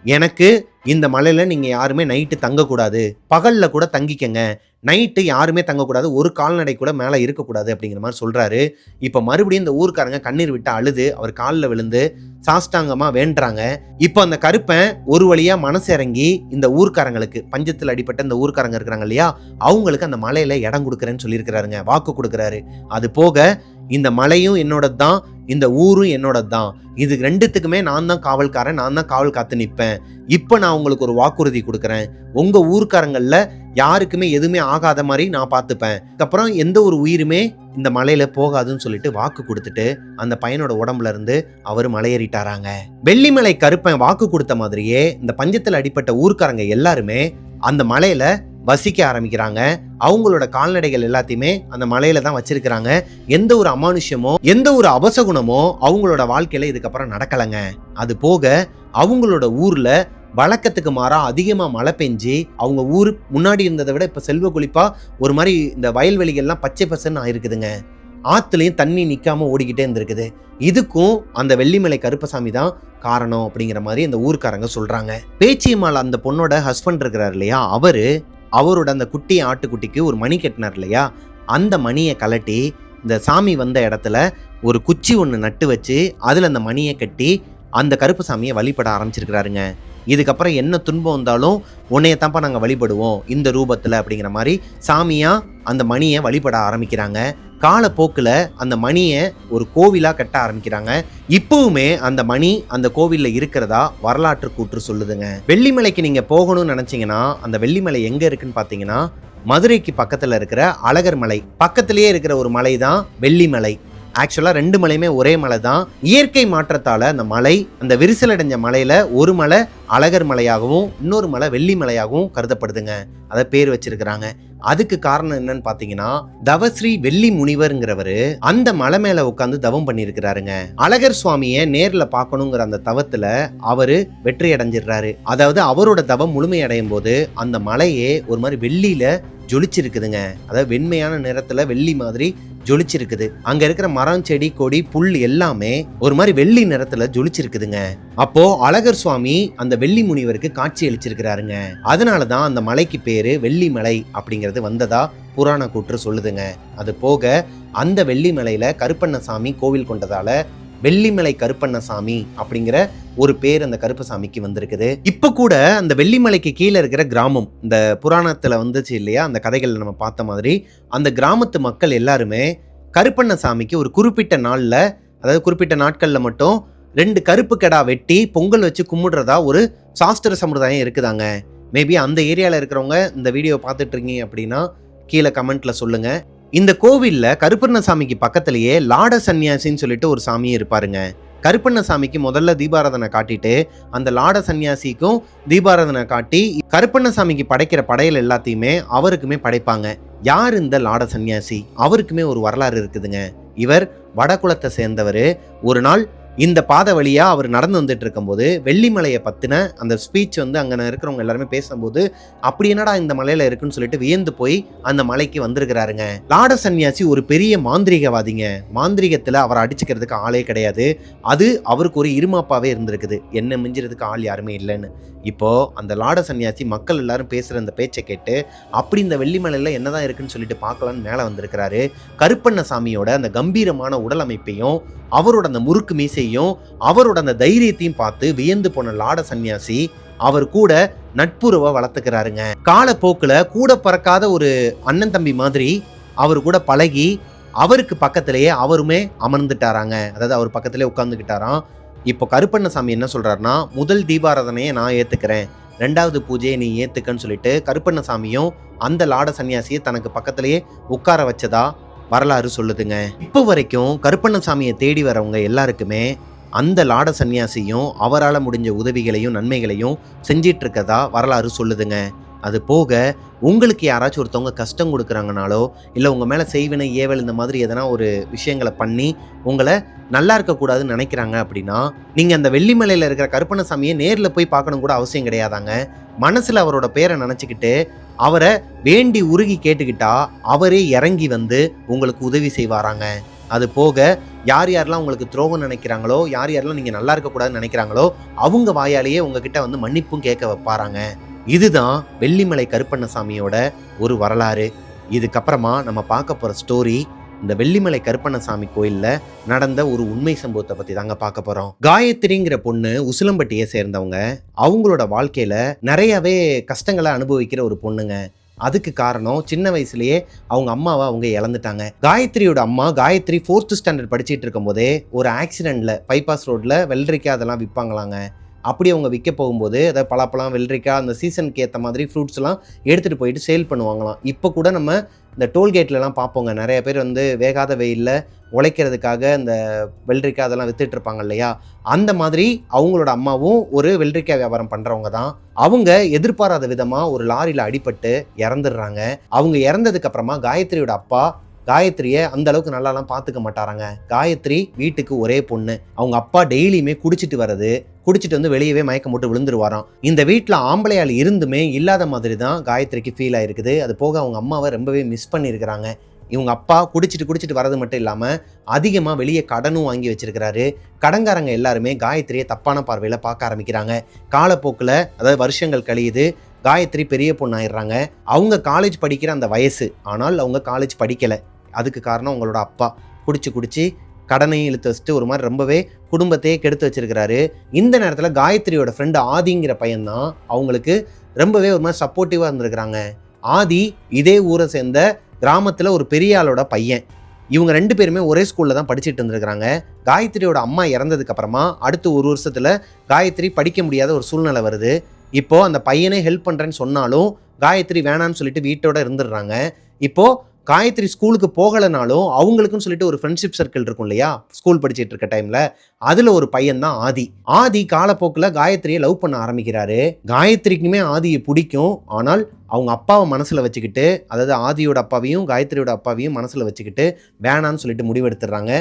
[SPEAKER 1] எனக்கு இந்த மலையில நீங்க யாருமே நைட்டு தங்கக்கூடாது, பகல்ல கூட தங்கிக்கங்க, நைட்டு யாருமே தங்கக்கூடாது, ஒரு கால்நடை கூட மேலே இருக்கக்கூடாது அப்படிங்கிற மாதிரி சொல்றாரு. இப்போ மறுபடியும் இந்த ஊர்க்காரங்க கண்ணீர் விட்டு அழுது அவர் காலில் விழுந்து சாஷ்டாங்கமா வேண்டுறாங்க. இப்போ அந்த கருப்பன் ஒரு வழியா மனசு இறங்கி இந்த ஊர்க்காரங்களுக்கு, பஞ்சத்தில் அடிப்பட்ட இந்த ஊர்க்காரங்க இருக்கிறாங்க இல்லையா, அவங்களுக்கு அந்த மலையில இடம் கொடுக்குறேன்னு சொல்லியிருக்கிறாருங்க, வாக்கு கொடுக்குறாரு. அது போக இந்த மலையும் என்னோடது தான், இந்த ஊரும் என்னோடது தான், இது ரெண்டுத்துக்குமே நான் தான் காவல்காரன், நான் தான் காவல் காத்து நிற்பேன். இப்போ நான் உங்களுக்கு ஒரு வாக்குறுதி கொடுக்குறேன், உங்க ஊர்க்காரங்கள்ல யாருக்குமே எதுவுமே ஆகாத மாதிரி நான் பார்த்துப்பேன். அதுக்கப்புறம் எந்த ஒரு உயிருமே இந்த மலையில போகாதுன்னு சொல்லிட்டு வாக்கு கொடுத்துட்டு அந்த பையனோட உடம்புல இருந்து அவர் மலையேறிட்டாராங்க. வெள்ளிமலை கருப்பன் வாக்கு கொடுத்த மாதிரியே இந்த பஞ்சத்தில் அடிப்பட்ட ஊர்க்காரங்க எல்லாருமே அந்த மலையில வசிக்க ஆரம்பிக்கிறாங்க. அவங்களோட கால்நடைகள் எல்லாத்தையுமே அந்த மலையில தான் வச்சிருக்கிறாங்க. எந்த ஒரு அமானுஷ்யமோ எந்த ஒரு அபசகுணமோ அவங்களோட வாழ்க்கையில இதுக்கப்புறம் நடக்கலைங்க. அது போக அவங்களோட ஊர்ல வழக்கத்துக்கு மாறா அதிகமா மழை பெஞ்சு அவங்க ஊர் முன்னாடி இருந்ததை விட இப்ப செல்வ குளிப்பா ஒரு மாதிரி இந்த வயல்வெளிகள்லாம் பச்சை பசன்னு ஆயிருக்குதுங்க. ஆத்துலயும் தண்ணி நிக்காம ஓடிக்கிட்டே இருந்திருக்குது. இதுக்கும் அந்த வெள்ளிமலை கருப்பசாமி தான் காரணம் அப்படிங்கிற மாதிரி இந்த ஊர்க்காரங்க சொல்றாங்க. பேச்சியம்மாள் அந்த பொண்ணோட ஹஸ்பண்ட் இருக்கிறார் இல்லையா, அவரோட அந்த குட்டி ஆட்டுக்குட்டிக்கு ஒரு மணி கட்டினார் இல்லையா, அந்த மணியை கலட்டி இந்த சாமி வந்த இடத்துல ஒரு குச்சி ஒன்று நட்டு வச்சு அதில் அந்த மணியை கட்டி அந்த கருப்பு சாமியை வழிபட ஆரம்பிச்சிருக்கிறாருங்க. இதுக்கப்புறம் என்ன துன்பம் வந்தாலும் உன்னையத்தான்ப்பா நாங்கள் வழிபடுவோம் இந்த ரூபத்தில் அப்படிங்கிற மாதிரி சாமியாக அந்த மணியை வழிபட ஆரம்பிக்கிறாங்க. காலப்போக்கில் அந்த மணியை ஒரு கோவிலாக கட்ட ஆரம்பிக்கிறாங்க. இப்பவுமே அந்த மணி அந்த கோவிலில் இருக்கிறதா வரலாற்று கூற்று சொல்லுதுங்க. வெள்ளிமலைக்கு நீங்கள் போகணும்னு நினச்சிங்கன்னா அந்த வெள்ளிமலை எங்கே இருக்குன்னு பார்த்தீங்கன்னா மதுரைக்கு பக்கத்தில் இருக்கிற அழகர் மலை பக்கத்திலேயே இருக்கிற ஒரு மலை தான் வெள்ளிமலை. ஆக்சுவலாக ரெண்டு மலையுமே ஒரே மலை தான். இயற்கை மாற்றத்தால் அந்த மலை, அந்த விரிசல் அடைஞ்ச மலையில் ஒரு மலை அழகர் மலையாகவும் இன்னொரு மலை வெள்ளி மலையாகவும் கருதப்படுதுங்க. அதை பேர் வச்சிருக்கிறாங்க. அதுக்கு காரணம் என்னன்னு பார்த்தீங்கன்னா தவஸ்ரீ வெள்ளி முனிவருங்கிறவரு அந்த மலை மேல உட்காந்து தவம் பண்ணியிருக்கிறாருங்க. அழகர் சுவாமியை நேரில் பார்க்கணுங்கிற அந்த தவத்துல அவரு வெற்றி அடைஞ்சிடுறாரு. அதாவது அவரோட தவம் முழுமையடையும் போது அந்த மலையே ஒரு மாதிரி வெள்ளியில ஜொலிச்சிருக்குதுங்க. அதாவது வெண்மையான நிறத்துல வெள்ளி மாதிரி ஜொலிச்சிருக்குது. அங்க இருக்கிற மரம், செடி, கொடி, புல் எல்லாமே ஒரு மாதிரி வெள்ளி நிறத்துல ஜொலிச்சிருக்குதுங்க. அப்போ அழகர் சுவாமி அந்த வெள்ளி முனிவருக்கு காட்சி அளிச்சிருக்கிறாருங்க. அதனாலதான் அந்த மலைக்கு பேரு வெள்ளி மலை அப்படிங்கிறது வந்ததா புராண கூற்று சொல்லுதுங்க. அது போக அந்த வெள்ளி மலையில கருப்பண்ணசாமி கோவில் கொண்டதால வெள்ளிமலை கருப்பண்ணசாமி அப்படிங்கிற ஒரு பேர் அந்த கருப்பசாமிக்கு வந்திருக்குது. இப்ப கூட அந்த வெள்ளிமலைக்கு கீழே இருக்கிற கிராமம், இந்த புராணத்துல வந்துச்சு இல்லையா, அந்த கதைகள் நம்ம பார்த்த மாதிரி அந்த கிராமத்து மக்கள் எல்லாருமே கருப்பண்ணசாமிக்கு ஒரு குறிப்பிட்ட நாள்ல, அதாவது குறிப்பிட்ட நாட்கள்ல மட்டும் 2 கருப்பு கெடா வெட்டி பொங்கல் வச்சு கும்பிடுறதா ஒரு சாஸ்திர சம்பிரதாயம் இருக்குதாங்க. மேபி அந்த ஏரியால இருக்கிறவங்க இந்த வீடியோ பார்த்துட்டு இருக்கீங்க அப்படின்னா கீழே கமெண்ட்ல சொல்லுங்க. இந்த கோவில்ல கருப்பண்ணசாமிக்கு பக்கத்திலேயே லாட சன்னியாசின்னு சொல்லிட்டு ஒரு சாமியும் இருப்பாருங்க. கருப்பண்ணசாமிக்கு முதல்ல தீபாராதனை காட்டிட்டு அந்த லாட சன்னியாசிக்கும் தீபாராதனை காட்டி கருப்பண்ணசாமிக்கு படைக்கிற படையல் எல்லாத்தையுமே அவருக்குமே படைப்பாங்க. யார் இந்த லாட சன்னியாசி? அவருக்குமே ஒரு வரலாறு இருக்குதுங்க. இவர் வடகுலத்தை சேர்ந்தவர். ஒரு நாள் இந்த பாதை வழியா அவர் நடந்து வந்துட்டு இருக்கும்போது வெள்ளிமலையை பத்தின அந்த ஸ்பீச் வந்து அங்கே இருக்கிறவங்க எல்லாருமே பேசும்போது அப்படி என்னடா இந்த மலையில இருக்குன்னு சொல்லிட்டு வியந்து போய் அந்த மலைக்கு வந்திருக்கிறாருங்க. லாட சன்னியாசி ஒரு பெரிய மாந்திரிகவாதிங்க. மாந்திரிகத்துல அவரை அடிச்சுக்கிறதுக்கு ஆளே கிடையாது. அது அவருக்கு ஒரு இருமாப்பாவே இருந்திருக்குது, என்ன மிஞ்சிறதுக்கு ஆள் யாருமே இல்லைன்னு. இப்போ அந்த லாட சன்னியாசி மக்கள் எல்லாரும் பேசுகிற அந்த பேச்சை கேட்டு அப்படி இந்த வெள்ளிமலையில் என்னதான் இருக்குன்னு சொல்லிட்டு பார்க்கலான்னு மேலே வந்திருக்கிறாரு. கருப்பண்ணசாமியோட அந்த கம்பீரமான உடல் அமைப்பையும் அவரோட அந்த முறுக்கு மீசையும் அவரோட அந்த தைரியத்தையும் பார்த்து வியந்து போன லாட சன்னியாசி அவர் கூட நட்புறவை வளர்த்துக்கிறாருங்க. காலப்போக்கில் கூட பறக்காத ஒரு அண்ணன் தம்பி மாதிரி அவர் கூட பழகி அவருக்கு பக்கத்திலேயே அவருமே அமர்ந்துட்டாராங்க. அதாவது அவர் பக்கத்திலே உட்கார்ந்துக்கிட்டாராம். இப்போ கருப்பண்ணசாமி என்ன சொல்றாருன்னா, முதல் தீபாராதனையை நான் ஏத்துக்கிறேன், 2வது பூஜையை நீ ஏத்துக்கன்னு சொல்லிட்டு கருப்பண்ணசாமியும் அந்த லாட சன்னியாசியை தனக்கு பக்கத்திலேயே உட்கார வச்சதா வரலாறு சொல்லுதுங்க. இப்போ வரைக்கும் கருப்பண்ணசாமியை தேடி வரவங்க எல்லாருக்குமே அந்த லாட சன்னியாசியும் அவரால் முடிஞ்ச உதவிகளையும் நன்மைகளையும் செஞ்சிட்டு இருக்கதா வரலாறு சொல்லுதுங்க. அது போக உங்களுக்கு யாராச்சும் ஒருத்தவங்க கஷ்டம் கொடுக்குறாங்கனாலோ இல்லை உங்கள் மேலே செய்வினை ஏவல் இந்த மாதிரி எதனா ஒரு விஷயங்களை பண்ணி உங்களை நல்லா இருக்கக்கூடாதுன்னு நினைக்கிறாங்க அப்படின்னா நீங்கள் அந்த வெள்ளிமலையில் இருக்கிற கருப்பண்ணசாமியை நேரில் போய் பார்க்கணும் கூட அவசியம் கிடையாதாங்க. மனசில் அவரோட பேரை நினச்சிக்கிட்டு அவரை வேண்டி உருகி கேட்டுக்கிட்டா அவரே இறங்கி வந்து உங்களுக்கு உதவி செய்வாராங்க. அது போக யார் யாரெல்லாம் உங்களுக்கு துரோகம் நினைக்கிறாங்களோ, யார் யாரெல்லாம் நீங்கள் நல்லா இருக்கக்கூடாதுன்னு நினைக்கிறாங்களோ அவங்க வாயாலேயே உங்ககிட்ட வந்து மன்னிப்பும் கேட்க வைப்பாராங்க. இதுதான் வெள்ளிமலை கருப்பண்ணசாமியோட ஒரு வரலாறு. இதுக்கப்புறமா நம்ம பார்க்க போகிற ஸ்டோரி இந்த வெள்ளிமலை கருப்பண்ணசாமி கோயிலில் நடந்த ஒரு உண்மை சம்பவத்தை பற்றி தாங்க பார்க்க போகிறோம். காயத்ரிங்கிற பொண்ணு உசிலம்பட்டியை சேர்ந்தவங்க. அவங்களோட வாழ்க்கையில் நிறையவே கஷ்டங்களை அனுபவிக்கிற ஒரு பொண்ணுங்க. அதுக்கு காரணம் சின்ன வயசுலேயே அவங்க அம்மாவை அவங்க இழந்துட்டாங்க. காயத்ரியோட அம்மா காயத்ரி 4th ஸ்டாண்டர்ட் படிச்சுட்டு இருக்கும் போதே ஒரு ஆக்சிடெண்ட்டில் பைபாஸ் ரோட்டில் வெள்ளரிக்காய் அதெல்லாம் விற்பாங்களாங்க. அப்படி அவங்க விற்க போகும்போது அதாவது பலாப்பழம் வெள்ளரிக்காய் அந்த சீசனுக்கு ஏற்ற மாதிரி ஃப்ரூட்ஸ்லாம் எடுத்துகிட்டு போயிட்டு சேல் பண்ணுவாங்களாம். இப்போ கூட நம்ம இந்த டோல்கேட்லலாம் பார்ப்போங்க, நிறைய பேர் வந்து வேகாத வெயிலில் உழைக்கிறதுக்காக இந்த வெள்ளரிக்காய் அதெல்லாம் வித்துட்டு இருப்பாங்க இல்லையா, அந்த மாதிரி அவங்களோட அம்மாவும் ஒரு வெள்ளரிக்காய் வியாபாரம் பண்ணுறவங்க தான். அவங்க எதிர்பாராத விதமாக ஒரு லாரியில் அடிபட்டு இறந்துடுறாங்க. அவங்க இறந்ததுக்கு அப்புறமா காயத்ரியோட அப்பா காயத்ரியை அந்த அளவுக்கு நல்லாலாம் பார்த்துக்க மாட்டாராங்க. காயத்ரி வீட்டுக்கு ஒரே பொண்ணு. அவங்க அப்பா டெய்லியுமே குடிச்சிட்டு வந்து வெளியவே மயக்கம் போட்டு விழுந்துருவாராம். இந்த வீட்டில் ஆம்பளையால் இருந்துமே இல்லாத மாதிரி தான் காயத்ரிக்கு ஃபீல் ஆயிருக்குது. அது போக அவங்க அம்மாவை ரொம்பவே மிஸ் பண்ணியிருக்கிறாங்க. இவங்க அப்பா குடிச்சிட்டு வரது மட்டும் இல்லாமல் அதிகமாக வெளியே கடனும் வாங்கி வச்சிருக்கிறாரு. கடன்காரங்க எல்லாருமே காயத்ரியை தப்பான பார்வையில் பார்க்க ஆரம்பிக்கிறாங்க. காலப்போக்கில் அதாவது வருஷங்கள் கழியுது. காயத்ரி பெரிய பொண்ணு ஆயிடுறாங்க. அவங்க காலேஜ் படிக்கிற அந்த வயசு, ஆனால் அவங்க காலேஜ் படிக்கலை. அதுக்கு காரணம் அவங்களோட அப்பா குடிச்சு கடனையும் இழுத்து வச்சுட்டு ஒரு மாதிரி ரொம்பவே குடும்பத்தையே கெடுத்து வச்சிருக்கிறாரு. இந்த நேரத்தில் காயத்ரியோட ஃப்ரெண்டு ஆதிங்கிற பையன்தான் அவங்களுக்கு ரொம்பவே ஒரு மாதிரி சப்போர்ட்டிவாக இருந்திருக்கிறாங்க. ஆதி இதே ஊரை சேர்ந்த கிராமத்தில் ஒரு பெரிய ஆளோட பையன். இவங்க 2 பேருமே ஒரே ஸ்கூலில் தான் படிச்சுட்டு இருந்திருக்கிறாங்க. காயத்ரியோட அம்மா இறந்ததுக்கு அப்புறமா அடுத்து ஒரு வருஷத்தில் காயத்ரி படிக்க முடியாத ஒரு சூழ்நிலை வருது. இப்போது அந்த பையனே ஹெல்ப் பண்ணுறேன்னு சொன்னாலும் காயத்ரி வேணான்னு சொல்லிட்டு வீட்டோட இருந்துடுறாங்க. இப்போது காயத்ரி ஸ்கூலுக்கு போகலைனாலும் அவங்களுக்குன்னு சொல்லிட்டு ஒரு ஃப்ரெண்ட்ஷிப் சர்க்கிள் இருக்கும் இல்லையா, ஸ்கூல் படிச்சுட்டு இருக்க டைமில், அதில் ஒரு பையன் தான் ஆதி. ஆதி காலப்போக்கில் காயத்ரியை லவ் பண்ண ஆரம்பிக்கிறாரு. காயத்ரிக்குமே ஆதியை பிடிக்கும். ஆனால் அவங்க அப்பாவை மனசில் வச்சுக்கிட்டு, அதாவது ஆதியோட அப்பாவையும் காயத்ரியோட அப்பாவையும் மனசில் வச்சுக்கிட்டு வேணான்னு சொல்லிட்டு முடிவெடுத்துடுறாங்க.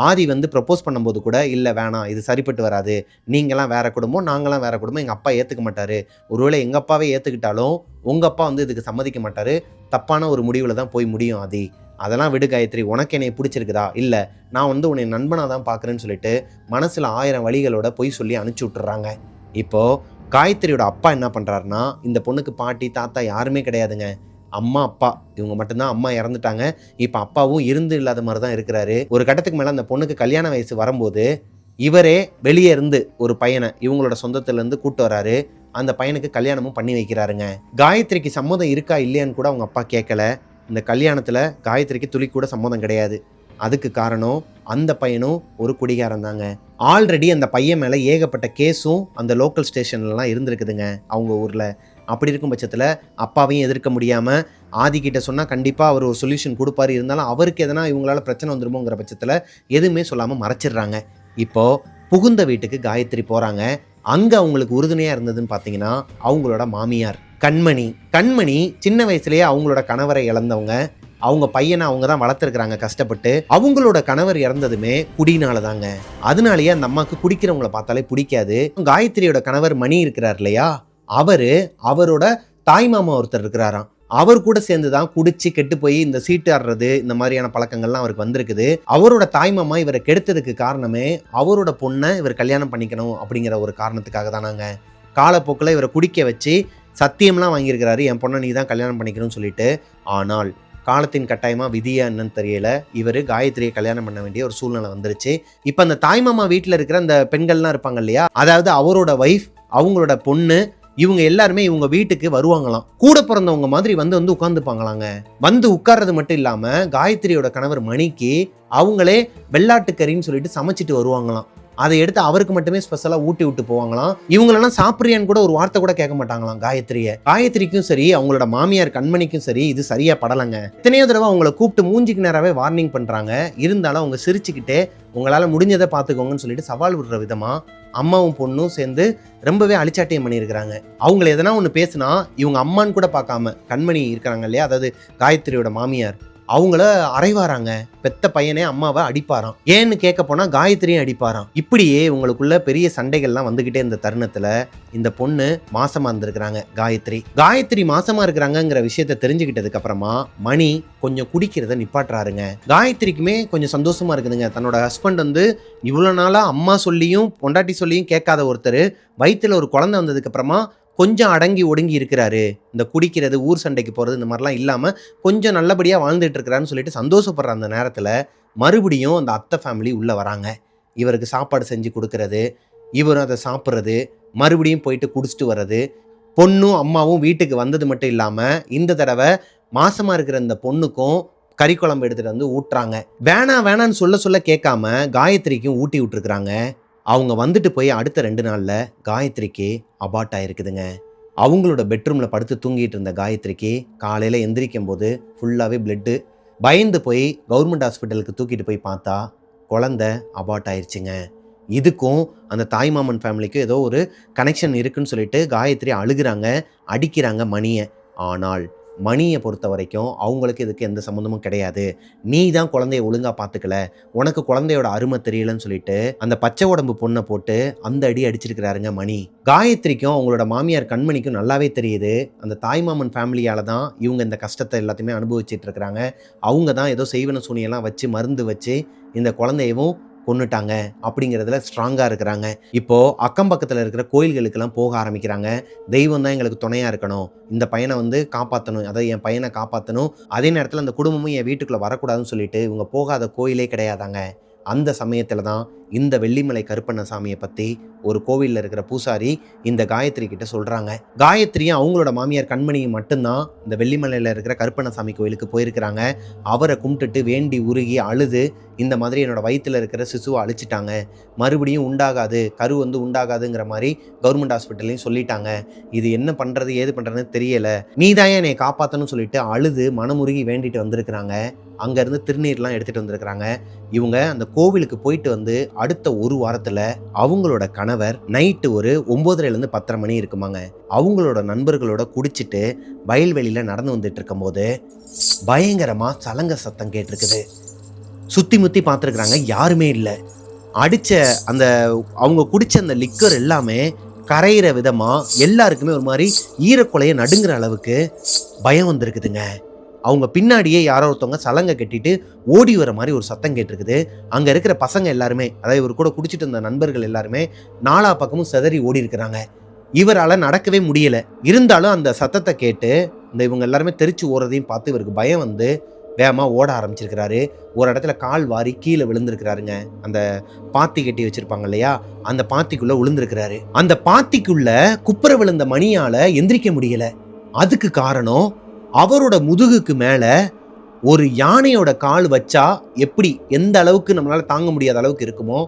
[SPEAKER 1] ஆதி வந்து ப்ரப்போஸ் பண்ணும்போது கூட இல்லை வேணாம், இது சரிப்பட்டு வராது, நீங்களாம் வேற குடும்பம், நாங்களாம் வேற குடும்பம், எங்கள் அப்பா ஏற்றுக்க மாட்டார், ஒருவேளை எங்கள் அப்பாவே ஏற்றுக்கிட்டாலும் உங்கள் அப்பா வந்து இதுக்கு சம்மதிக்க மாட்டார், தப்பான ஒரு முடிவில் தான் போய் முடியும் ஆதி, அதெல்லாம் விடு காயத்ரி, உனக்கு என்னை பிடிச்சிருக்குதா, இல்லை நான் வந்து உன்னை நண்பனாக தான் பார்க்குறேன்னு சொல்லிட்டு மனசில் 1000 வழிகளோட பொய் சொல்லி அனுப்பிச்சி விட்டுறாங்க. இப்போது காயத்ரியோட அப்பா என்ன பண்ணுறாருன்னா, இந்த பொண்ணுக்கு பாட்டி தாத்தா யாருமே கிடையாதுங்க, அம்மா அப்பா இவங்க மட்டும்தான். அம்மா இறந்துட்டாங்க. இப்போ அப்பாவும் இருந்து இல்லாத மாதிரி தான் இருக்கிறாரு. ஒரு கட்டத்துக்கு மேலே அந்த பொண்ணுக்கு கல்யாண வயசு வரும்போது இவரே வெளியே இருந்து ஒரு பையனை இவங்களோட சொந்தத்திலேருந்து கூப்பிட்டு வராரு. அந்த பையனுக்கு கல்யாணமும் பண்ணி வைக்கிறாருங்க. காயத்ரிக்கு சம்மதம் இருக்கா இல்லையான்னு கூட அவங்க அப்பா கேட்கல. இந்த கல்யாணத்தில் காயத்ரிக்கு துளி கூட சம்மதம் கிடையாது. அதுக்கு காரணம் அந்த பையனும் ஒரு குடிகாரன் தாங்க. ஆல்ரெடி அந்த பையன் மேலே ஏகப்பட்ட கேஸும் அந்த லோக்கல் ஸ்டேஷன்லலாம் இருந்திருக்குதுங்க அவங்க ஊரில். அப்படி இருக்கும் பட்சத்தில் அப்பாவையும் எதிர்க்க முடியாமல் ஆதிக்கிட்ட சொன்னால் கண்டிப்பாக அவர் ஒரு சொல்யூஷன் கொடுப்பாரு. இருந்தாலும் அவருக்கு எதனா இவங்களால பிரச்சனை வந்துருமோங்கிற பட்சத்தில் எதுவுமே சொல்லாமல் மறைச்சிடுறாங்க. இப்போது புகுந்த வீட்டுக்கு காயத்ரி போகிறாங்க. அங்கே அவங்களுக்கு உறுதுணையாக இருந்ததுன்னு பார்த்தீங்கன்னா அவங்களோட மாமியார் கண்மணி சின்ன வயசுலேயே அவங்களோட கணவரை இழந்தவங்க. அவங்க பையனை அவங்க தான் வளர்த்துருக்குறாங்க கஷ்டப்பட்டு. அவங்களோட கணவர் இறந்ததுமே குடினால தாங்க. அதனாலேயே அந்த அம்மாவுக்கு குடிக்கிறவங்கள பார்த்தாலே பிடிக்காது. காயத்ரியோட கணவர் மணி இருக்கிறார் இல்லையா, அவரோட தாய் மாமா ஒருத்தர் இருக்கிறாராம். அவர் கூட சேர்ந்து தான் குடிச்சு கெட்டு போய் இந்த சீட்டு ஆடுறது இந்த மாதிரியான பழக்கங்கள்லாம் அவருக்கு வந்திருக்குது. அவரோட தாய்மாமா இவரை கெடுத்ததுக்கு காரணமே அவரோட பொண்ணை இவர் கல்யாணம் பண்ணிக்கணும் அப்படிங்கிற ஒரு காரணத்துக்காக தானாங்க. காலப்போக்கில் இவரை குடிக்க வச்சு சத்தியம்லாம் வாங்கியிருக்கிறாரு, என் பொண்ணை நீ தான் கல்யாணம் பண்ணிக்கணும்னு சொல்லிட்டு. ஆனால் காலத்தின் கட்டாயமாக விதியா என்னன்னு தெரியல, இவர் காயத்ரியை கல்யாணம் பண்ண வேண்டிய ஒரு சூழ்நிலை வந்துருச்சு. இப்போ அந்த தாய்மாமா வீட்டில் இருக்கிற அந்த பெண்கள்லாம் இருப்பாங்க இல்லையா, அதாவது அவரோட ஒய்ஃப், அவங்களோட பொண்ணு, இவங்க எல்லாருமே இவங்க வீட்டுக்கு வருவாங்களாம். கூட பிறந்தவங்க மாதிரி வந்து உட்காந்துப்பாங்களாங்க. வந்து உட்கார்றது மட்டும் இல்லாம காயத்ரியோட கணவர் மணிக்கு அவங்களே வெள்ளாட்டுக்கறின்னு சொல்லிட்டு சமைச்சிட்டு வருவாங்களாம். அதை எடுத்து அவருக்கு மட்டுமே ஸ்பெஷலா ஊட்டி விட்டு போவாங்களாம். இவங்களெல்லாம் சாப்பிட்றியான்னு கூட ஒரு வார்த்தை கூட கேட்க மாட்டாங்களாம் காயத்ரிக்கும் சரி, அவங்களோட மாமியார் கண்மணிக்கும் சரி இது சரியா படலைங்க. எத்தனையோ தடவை அவங்கள கூப்பிட்டு மூஞ்சிக்கு நேராவே வார்னிங் பண்றாங்க. இருந்தாலும் அவங்க சிரிச்சுக்கிட்டே உங்களால முடிஞ்சதை பார்த்துக்கோங்கன்னு சொல்லிட்டு சவால் விடுற விதமா அம்மாவும் பொண்ணும் சேர்ந்து ரொம்பவே அழிச்சாட்டியம் பண்ணியிருக்கிறாங்க. அவங்கள எதனா ஒன்று பேசுனா இவங்க அம்மான்னு கூட பார்க்காம, கண்மணி இருக்கிறாங்க இல்லையா, அதாவது காயத்ரியோட மாமியார், அவங்கள அரைவாராங்க. பெத்த பையனே அம்மாவை அடிப்பாராம். ஏன்னு கேட்க போனா காயத்ரியும் அடிப்பாராம். இப்படியே உங்களுக்குள்ள பெரிய சண்டைகள்லாம் வந்துகிட்டே இந்த தருணத்துல இந்த பொண்ணு மாசமா இருந்திருக்கிறாங்க. காயத்ரி மாசமா இருக்கிறாங்கிற விஷயத்த தெரிஞ்சுக்கிட்டதுக்கு அப்புறமா மணி கொஞ்சம் குடிக்கிறத நிப்பாட்டுறாருங்க. காயத்ரிக்குமே கொஞ்சம் சந்தோஷமா இருக்குதுங்க. தன்னோட ஹஸ்பண்ட் வந்து இவ்வளவு நாளா அம்மா சொல்லியும் பொண்டாட்டி சொல்லியும் கேட்காத ஒருத்தர் வயிற்றுல ஒரு குழந்தை வந்ததுக்கு அப்புறமா கொஞ்சம் அடங்கி ஒடுங்கி இருக்கிறாரு, இந்த குடிக்கிறது, ஊர் சண்டைக்கு போகிறது, இந்த மாதிரிலாம் இல்லாமல் கொஞ்சம் நல்லபடியாக வாழ்ந்துட்டு இருக்கிறான்னு சொல்லிட்டு சந்தோஷப்படுற அந்த நேரத்தில் மறுபடியும் அந்த அத்தை ஃபேமிலி உள்ளே வராங்க. இவருக்கு சாப்பாடு செஞ்சு கொடுக்கறது, இவரும் அதை சாப்பிட்றது, மறுபடியும் போயிட்டு குடிச்சிட்டு வர்றது. பொண்ணும் அம்மாவும் வீட்டுக்கு வந்தது மட்டும் இல்லாமல் இந்த தடவை மாசமாக இருக்கிற இந்த பொண்ணுக்கும் கறி குழம்பு எடுத்துகிட்டு வந்து ஊட்டுறாங்க. வேணான்னு சொல்ல கேட்காம காயத்ரிக்கும் ஊட்டி விட்டுருக்குறாங்க. அவங்க வந்துட்டு போய் அடுத்த 2 நாளில் காயத்ரிக்கு அபார்ட் ஆகிருக்குதுங்க. அவங்களோட பெட்ரூமில் படுத்து தூங்கிட்டு இருந்த காயத்ரிக்கு காலையில் எந்திரிக்கும் போது ஃபுல்லாகவே பிளட்டு. பயந்து போய் கவர்மெண்ட் ஹாஸ்பிட்டலுக்கு தூக்கிட்டு போய் பார்த்தா குழந்தை அபார்ட் ஆயிடுச்சுங்க. இதுக்கும் அந்த தாய்மாமன் ஃபேமிலிக்கும் ஏதோ ஒரு கனெக்ஷன் இருக்குன்னு சொல்லிட்டு காயத்ரி அழுகிறாங்க, அடிக்கிறாங்க மணியை. ஆனால் மணியை பொறுத்த வரைக்கும் அவங்களுக்கு இதுக்கு எந்த சம்மந்தமும் கிடையாது. நீ தான் குழந்தைய ஒழுங்காக பார்த்துக்கல, உனக்கு குழந்தையோட அருமை தெரியலன்னு சொல்லிட்டு அந்த பச்சை உடம்பு பொண்ணை போட்டு அந்த அடி அடிச்சிருக்கிறாருங்க மணி. காயத்ரிக்கும் அவங்களோட மாமியார் கண்மணிக்கும் நல்லாவே தெரியுது, அந்த தாய்மாமன் ஃபேமிலியால் தான் இவங்க இந்த கஷ்டத்தை எல்லாத்தையுமே அனுபவிச்சுட்டு இருக்கிறாங்க. அவங்க தான் ஏதோ செய்வன சூனியெல்லாம் வச்சு மருந்து வச்சு இந்த குழந்தையவும் கொன்னுட்டாங்க அப்படிங்கிறதுல ஸ்ட்ராங்காக இருக்கிறாங்க. இப்போது அக்கம் பக்கத்தில் இருக்கிற கோயில்களுக்கெல்லாம் போக ஆரம்பிக்கிறாங்க. தெய்வம் தான் எங்களுக்கு துணையாக இருக்கணும், இந்த பையனை வந்து காப்பாற்றணும், அதாவது என் பையனை காப்பாற்றணும், அதே நேரத்தில் அந்த குடும்பமும் என் வீட்டுக்குள்ளே வரக்கூடாதுன்னு சொல்லிட்டு இவங்க போகாத கோயிலே கிடையாதாங்க. அந்த சமயத்தில் தான் இந்த வெள்ளிமலை கருப்பண்ணசாமியை பற்றி ஒரு கோவிலில் இருக்கிற பூசாரி இந்த காயத்ரி கிட்ட சொல்கிறாங்க. காயத்ரியும் அவங்களோட மாமியார் கண்மணியும் மட்டும்தான் இந்த வெள்ளிமலையில் இருக்கிற கருப்பண்ணசாமி கோயிலுக்கு போயிருக்கிறாங்க. அவரை கும்பிட்டுட்டு வேண்டி உருகி அழுது, இந்த மாதிரி என்னோட வயிற்றில் இருக்கிற சிசுவை அழிச்சிட்டாங்க, மறுபடியும் உண்டாகாது, கரு வந்து உண்டாகாதுங்கிற மாதிரி கவர்மெண்ட் ஹாஸ்பிட்டல்லையும் சொல்லிட்டாங்க, இது என்ன பண்ணுறது ஏது பண்ணுறதுன்னு தெரியலை, நீ தான் என்னை காப்பாற்றணும்னு சொல்லிட்டு அழுது மனமுருகி வேண்டிட்டு வந்திருக்கிறாங்க. அங்கேருந்து திருநீர்லாம் எடுத்துகிட்டு வந்திருக்கிறாங்க. இவங்க அந்த கோவிலுக்கு போயிட்டு வந்து அடுத்த ஒரு வாரத்தில் அவங்களோட கணவர் நைட்டு ஒரு 9:30 10:30 மணி இருக்குமாங்க, அவங்களோட நண்பர்களோட குடிச்சிட்டு வயல்வெளியில் நடந்து வந்துட்டு இருக்கும்போது பயங்கரமாக சலங்க சத்தம் கேட்டிருக்குது. சுற்றி முற்றி பார்த்துருக்குறாங்க, யாருமே இல்லை. அடித்த அந்த அவங்க குடித்த அந்த லிக்கர் எல்லாமே கரையிற விதமாக எல்லாருக்குமே ஒரு மாதிரி ஈரக்குலையை நடுங்கிற அளவுக்கு பயம் வந்திருக்குதுங்க. அவங்க பின்னாடியே யாரோ ஒருத்தவங்க சலங்கை கட்டிட்டு ஓடி வர மாதிரி ஒரு சத்தம் கேட்டிருக்குது. அங்கே இருக்கிற பசங்க எல்லாருமே, அதாவது இவர் கூட குடிச்சிட்டு இருந்த நண்பர்கள் எல்லாருமே நாலா பக்கமும் சிதறி ஓடி இருக்கிறாங்க. இவரால் நடக்கவே முடியலை. இருந்தாலும் அந்த சத்தத்தை கேட்டு இந்த இவங்க எல்லாருமே தெரிச்சு ஓடுறதையும் பார்த்து இவருக்கு பயம் வந்து வேகமாக ஓட ஆரம்பிச்சிருக்கிறாரு. ஒரு இடத்துல கால் வாரி கீழே விழுந்திருக்கிறாருங்க. அந்த பாத்தி கட்டி வச்சிருப்பாங்க இல்லையா, அந்த பாத்திக்குள்ளே விழுந்திருக்கிறாரு. அந்த பாத்திக்குள்ள குப்புற விழுந்த மணியால் எந்திரிக்க முடியல. அதுக்கு காரணம் அவரோட முதுகுக்கு மேலே ஒரு யானையோட கால் வச்சா எப்படி எந்த அளவுக்கு நம்மளால தாங்க முடியாத அளவுக்கு இருக்குமோ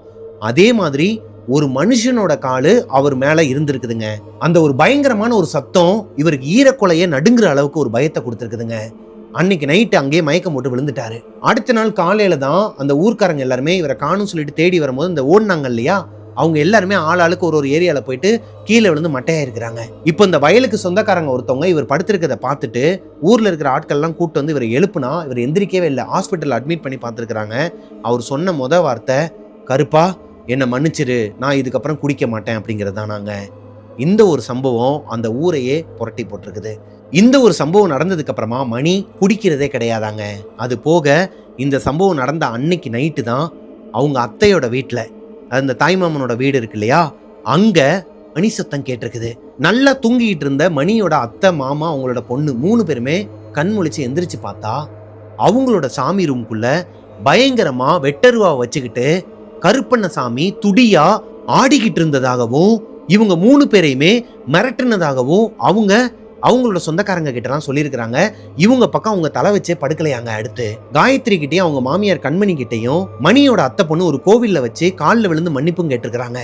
[SPEAKER 1] அதே மாதிரி ஒரு மனுஷனோட காலு அவர் மேலே இருந்திருக்குதுங்க. அந்த ஒரு பயங்கரமான ஒரு சத்தம் இவருக்கு ஈரக்குலையை நடுங்குற அளவுக்கு ஒரு பயத்தை கொடுத்துருக்குதுங்க. அன்னைக்கு நைட்டு அங்கேயே மயக்கம் போட்டு விழுந்துட்டாரு. அடுத்த நாள் காலையில தான் அந்த ஊர்க்காரங்க எல்லாருமே இவரை காணும் சொல்லிட்டு தேடி வரும்போது இந்த ஓடினாங்க இல்லையா, அவங்க எல்லாருமே ஆளாளுக்கு ஒரு ஏரியாவில் போயிட்டு கீழே விழுந்து மட்டையா இருக்கிறாங்க. இப்போ இந்த வயலுக்கு சொந்தக்காரங்க ஒருத்தவங்க இவர் படுத்திருக்கிறத பார்த்துட்டு ஊரில் இருக்கிற ஆட்கள்லாம் கூப்பிட்டு வந்து இவரை எழுப்புனா இவர் எந்திரிக்கவே இல்லை. ஹாஸ்பிட்டலில் அட்மிட் பண்ணி பார்த்துருக்குறாங்க. அவர் சொன்ன வார்த்தை, கருப்பா என்னை மன்னிச்சிரு, நான் இதுக்கப்புறம் குடிக்க மாட்டேன் அப்படிங்கிறது தானாங்க. இந்த ஒரு சம்பவம் அந்த ஊரையே புரட்டி போட்டிருக்குது. இந்த ஒரு சம்பவம் நடந்ததுக்கு அப்புறமா மணி குடிக்கிறதே கிடையாதாங்க. அது போக இந்த சம்பவம் நடந்த அன்னைக்கு நைட்டு தான் அவங்க அத்தையோட வீட்டில், அந்த தாய்மாமனோட வீடு இருக்கு இல்லையா, அங்கே மணி சத்தம் கேட்டிருக்குது. நல்லா தூங்கிட்டு இருந்த மணியோட அத்தை, மாமா, அவங்களோட பொண்ணு 3 பேருமே கண் முழிச்சு எந்திரிச்சு பார்த்தா அவங்களோட சாமி ரூம்குள்ள பயங்கரமா வெட்டருவா வச்சுக்கிட்டு கருப்பண்ணசாமி துடியா ஆடிக்கிட்டு இருந்ததாகவும் இவங்க 3 பேரையுமே மிரட்டுனதாகவும் அவங்களோட சொந்தக்காரங்க கிட்டலாம் சொல்லியிருக்கிறாங்க. இவங்க பக்கம் அவங்க தலை வச்சே படுக்கலையாங்க. அடுத்து காயத்ரி கிட்டயும் அவங்க மாமியார் கண்மணி கிட்டையும் மணியோட அத்தை பொண்ணு ஒரு கோவில்ல வச்சு காலில் விழுந்து மன்னிப்பும் கேட்டிருக்கிறாங்க.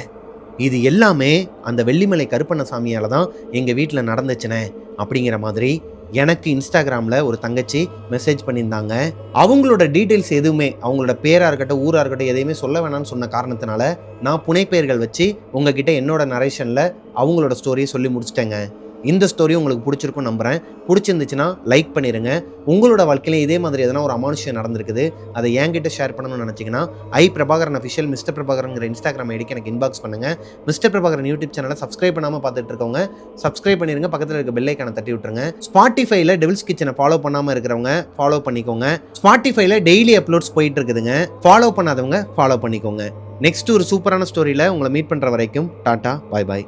[SPEAKER 1] இது எல்லாமே அந்த வெள்ளிமலை கருப்பண்ணசாமியால தான் எங்க வீட்டில் நடந்துச்சுனே அப்படிங்கிற மாதிரி எனக்கு இன்ஸ்டாகிராமில் ஒரு தங்கச்சி மெசேஜ் பண்ணியிருந்தாங்க. அவங்களோட டீட்டெயில்ஸ் எதுவுமே, அவங்களோட பேராக இருக்கட்டும் ஊராக இருக்கட்டும் எதையுமே சொல்ல வேணாம்னு சொன்ன காரணத்தினால நான் புனைப்பெயர்கள் வச்சு உங்ககிட்ட என்னோட நரேஷனில் அவங்களோட ஸ்டோரியை சொல்லி முடிச்சிட்டேங்க. இந்த ஸ்டோரி உங்களுக்கு பிடிச்சிருக்கும் நம்புறேன். பிடிச்சிருந்துச்சுன்னா லைக் பண்ணிடுங்க. உங்களோட வாழ்க்கையில இதே மாதிரி எதனா ஒரு அமானுஷம் நடந்திருக்குது, அதை என்கிட்ட ஷேர் பண்ணணும்னு நினச்சிங்கன்னா பிரபாகரன் அஃபிஷியல் மிஸ்டர் பிரபாகரங்கிற இன்ஸ்டாகிராம் ஐடிக்கு எனக்கு இன்பாக்ஸ் பண்ணுங்க. மிஸ்டர் பிரபாகரன் யூடியூப் சேனலை சப்ஸ்கிரைப் பண்ணாமல் பார்த்துட்டு இருக்கவங்க சப்ஸ்கிரைப் பண்ணிருங்க. பக்கத்தில் இருக்க பெல் ஐக்கானை தட்டி விட்டுருங்க. ஸ்பாட்டிஃபைல டெவில்ஸ் கிச்சனை ஃபாலோ பண்ணாமல் இருக்கிறவங்க ஃபாலோ பண்ணிக்கோங்க. ஸ்பாட்டிஃபைல டெய்லி அப்லோட்ஸ் போயிட்டு இருக்குதுங்க. ஃபாலோ பண்ணாதவங்க ஃபாலோ பண்ணிக்கோங்க. நெக்ஸ்ட் ஒரு சூப்பரான ஸ்டோரியில் உங்களை மீட் பண்ணுற வரைக்கும் டாட்டா, பாய் பாய்.